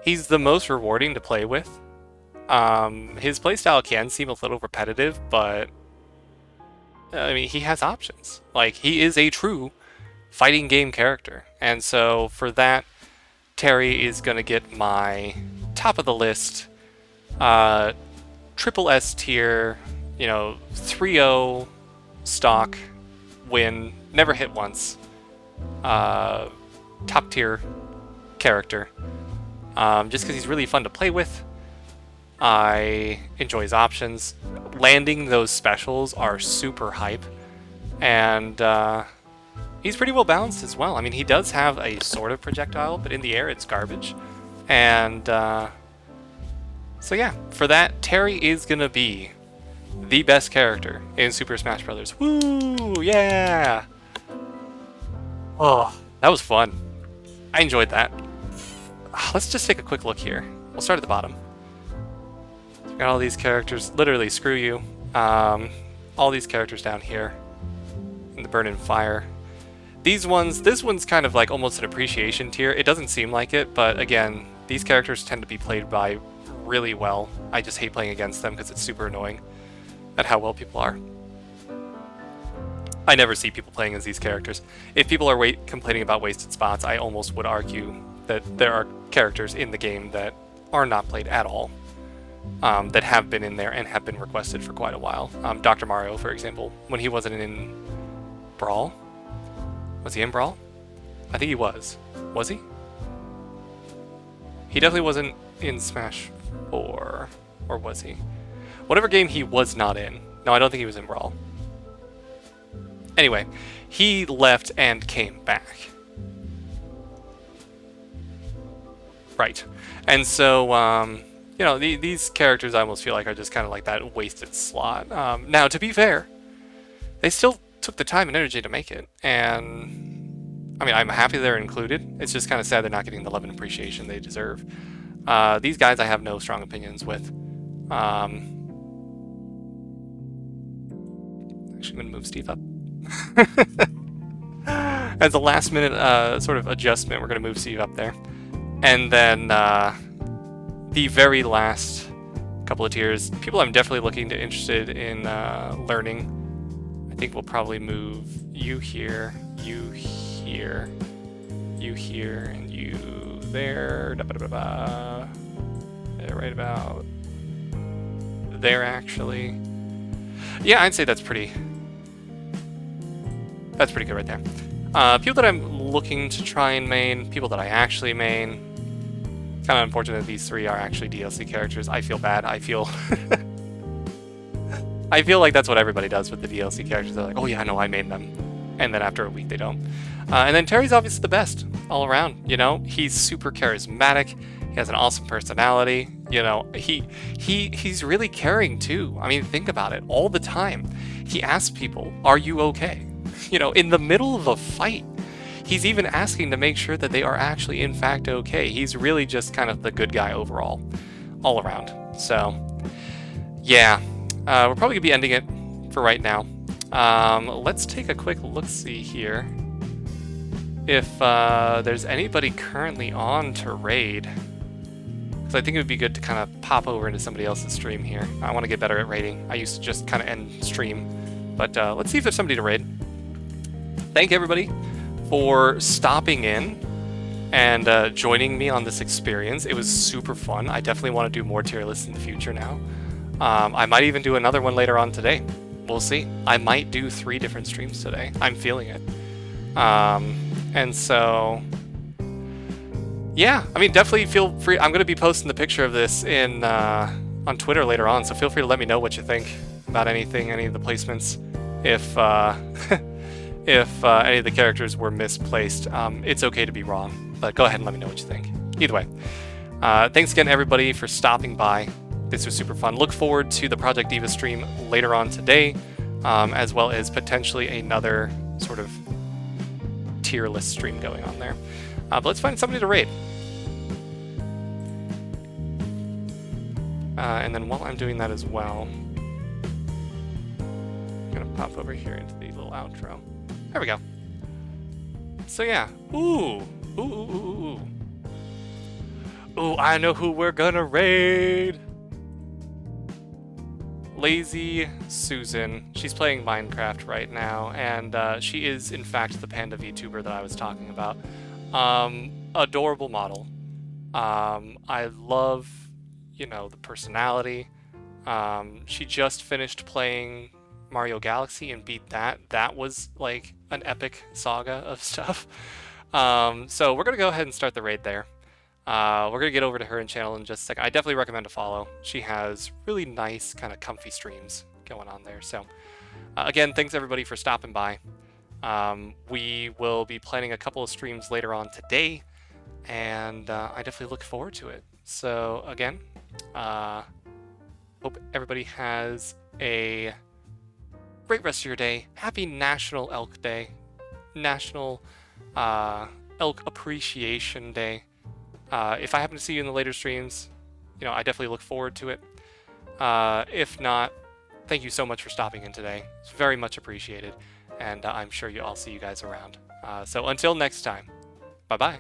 He's the most rewarding to play with. His playstyle can seem a little repetitive, but I mean, he has options. Like, he is a true fighting game character. And so for that, Terry is going to get my top of the list, triple S tier, 3-0 stock win, never hit once, top tier character, just because he's really fun to play with. I enjoy his options. Landing those specials are super hype, and he's pretty well balanced as well. I mean, he does have a sort of projectile, but in the air it's garbage. And so yeah, for that, Terry is gonna be the best character in Super Smash Bros. Woo! Yeah! Oh, that was fun. I enjoyed that. Let's just take a quick look here. We'll start at the bottom. Got all these characters. Literally, screw you. All these characters down here in the Burn and Fire. This one's kind of like almost an appreciation tier. It doesn't seem like it, but again, these characters tend to be played by really well. I just hate playing against them because it's super annoying at how well people are. I never see people playing as these characters. If people are complaining about wasted spots, I almost would argue that there are characters in the game that are not played at all, that have been in there and have been requested for quite a while. Dr. Mario, for example, when he wasn't in Brawl. Was he in Brawl? I think he was. Was he? He definitely wasn't in Smash 4. Or was he? Whatever game he was not in. No, I don't think he was in Brawl. Anyway, he left and came back. Right. And so, these characters I almost feel like are just kind of like that wasted slot. Now, to be fair, they still took the time and energy to make it, and I mean, I'm happy they're included. It's just kind of sad they're not getting the love and appreciation they deserve. These guys I have no strong opinions with. Actually, I'm going to move Steve up. As a last minute sort of adjustment, we're going to move Steve up there. And then the very last couple of tiers, people I'm definitely interested in learning. I think we'll probably move you here, you here, you here, and you there. Right about there, actually. Yeah, I'd say that's pretty good right there. People that I'm looking to try and main, people that I actually main. Kind of unfortunate these three are actually DLC characters. I feel bad. I feel I feel like that's what everybody does with the DLC characters. They're like, oh yeah, no, I made them. And then after a week, they don't. And then Terry's obviously the best all around, you know? He's super charismatic. He has an awesome personality. You know, he's really caring too. I mean, think about it. All the time, he asks people, are you okay? You know, in the middle of a fight, he's even asking to make sure that they are actually, in fact, okay. He's really just kind of the good guy overall, all around. So, yeah. We're probably going to be ending it for right now. Let's take a quick look-see here. If there's anybody currently on to raid. Because I think it would be good to kind of pop over into somebody else's stream here. I want to get better at raiding. I used to just kind of end stream. But let's see if there's somebody to raid. Thank everybody for stopping in and joining me on this experience. It was super fun. I definitely want to do more tier lists in the future now. I might even do another one later on today. We'll see. I might do 3 different streams today. I'm feeling it. And so, yeah, I mean, definitely feel free. I'm going to be posting the picture of this in on Twitter later on, so feel free to let me know what you think about anything, any of the placements. If if any of the characters were misplaced, it's okay to be wrong, but go ahead and let me know what you think. Either way, thanks again, everybody, for stopping by. This was super fun. Look forward to the Project Diva stream later on today, as well as potentially another sort of tier list stream going on there. But let's find somebody to raid. And then while I'm doing that as well, I'm going to pop over here into the little outro. There we go. So yeah. Ooh. Ooh, ooh, ooh, ooh. Ooh, I know who we're gonna raid. Lazy Susan. She's playing Minecraft right now, and she is, in fact, the panda VTuber that I was talking about. Adorable model. I love, you know, the personality. She just finished playing Mario Galaxy and beat that. That was, like, an epic saga of stuff. So we're going to go ahead and start the raid there. We're going to get over to her and channel in just a second. I definitely recommend to follow. She has really nice, kind of comfy streams going on there. So, again, thanks everybody for stopping by. We will be planning a couple of streams later on today, and I definitely look forward to it. So, again, hope everybody has a great rest of your day. Happy National Elk Day. National Elk Appreciation Day. If I happen to see you in the later streams, you know, I definitely look forward to it. If not, thank you so much for stopping in today. It's very much appreciated, and I'm sure I'll see you guys around. So until next time, bye-bye.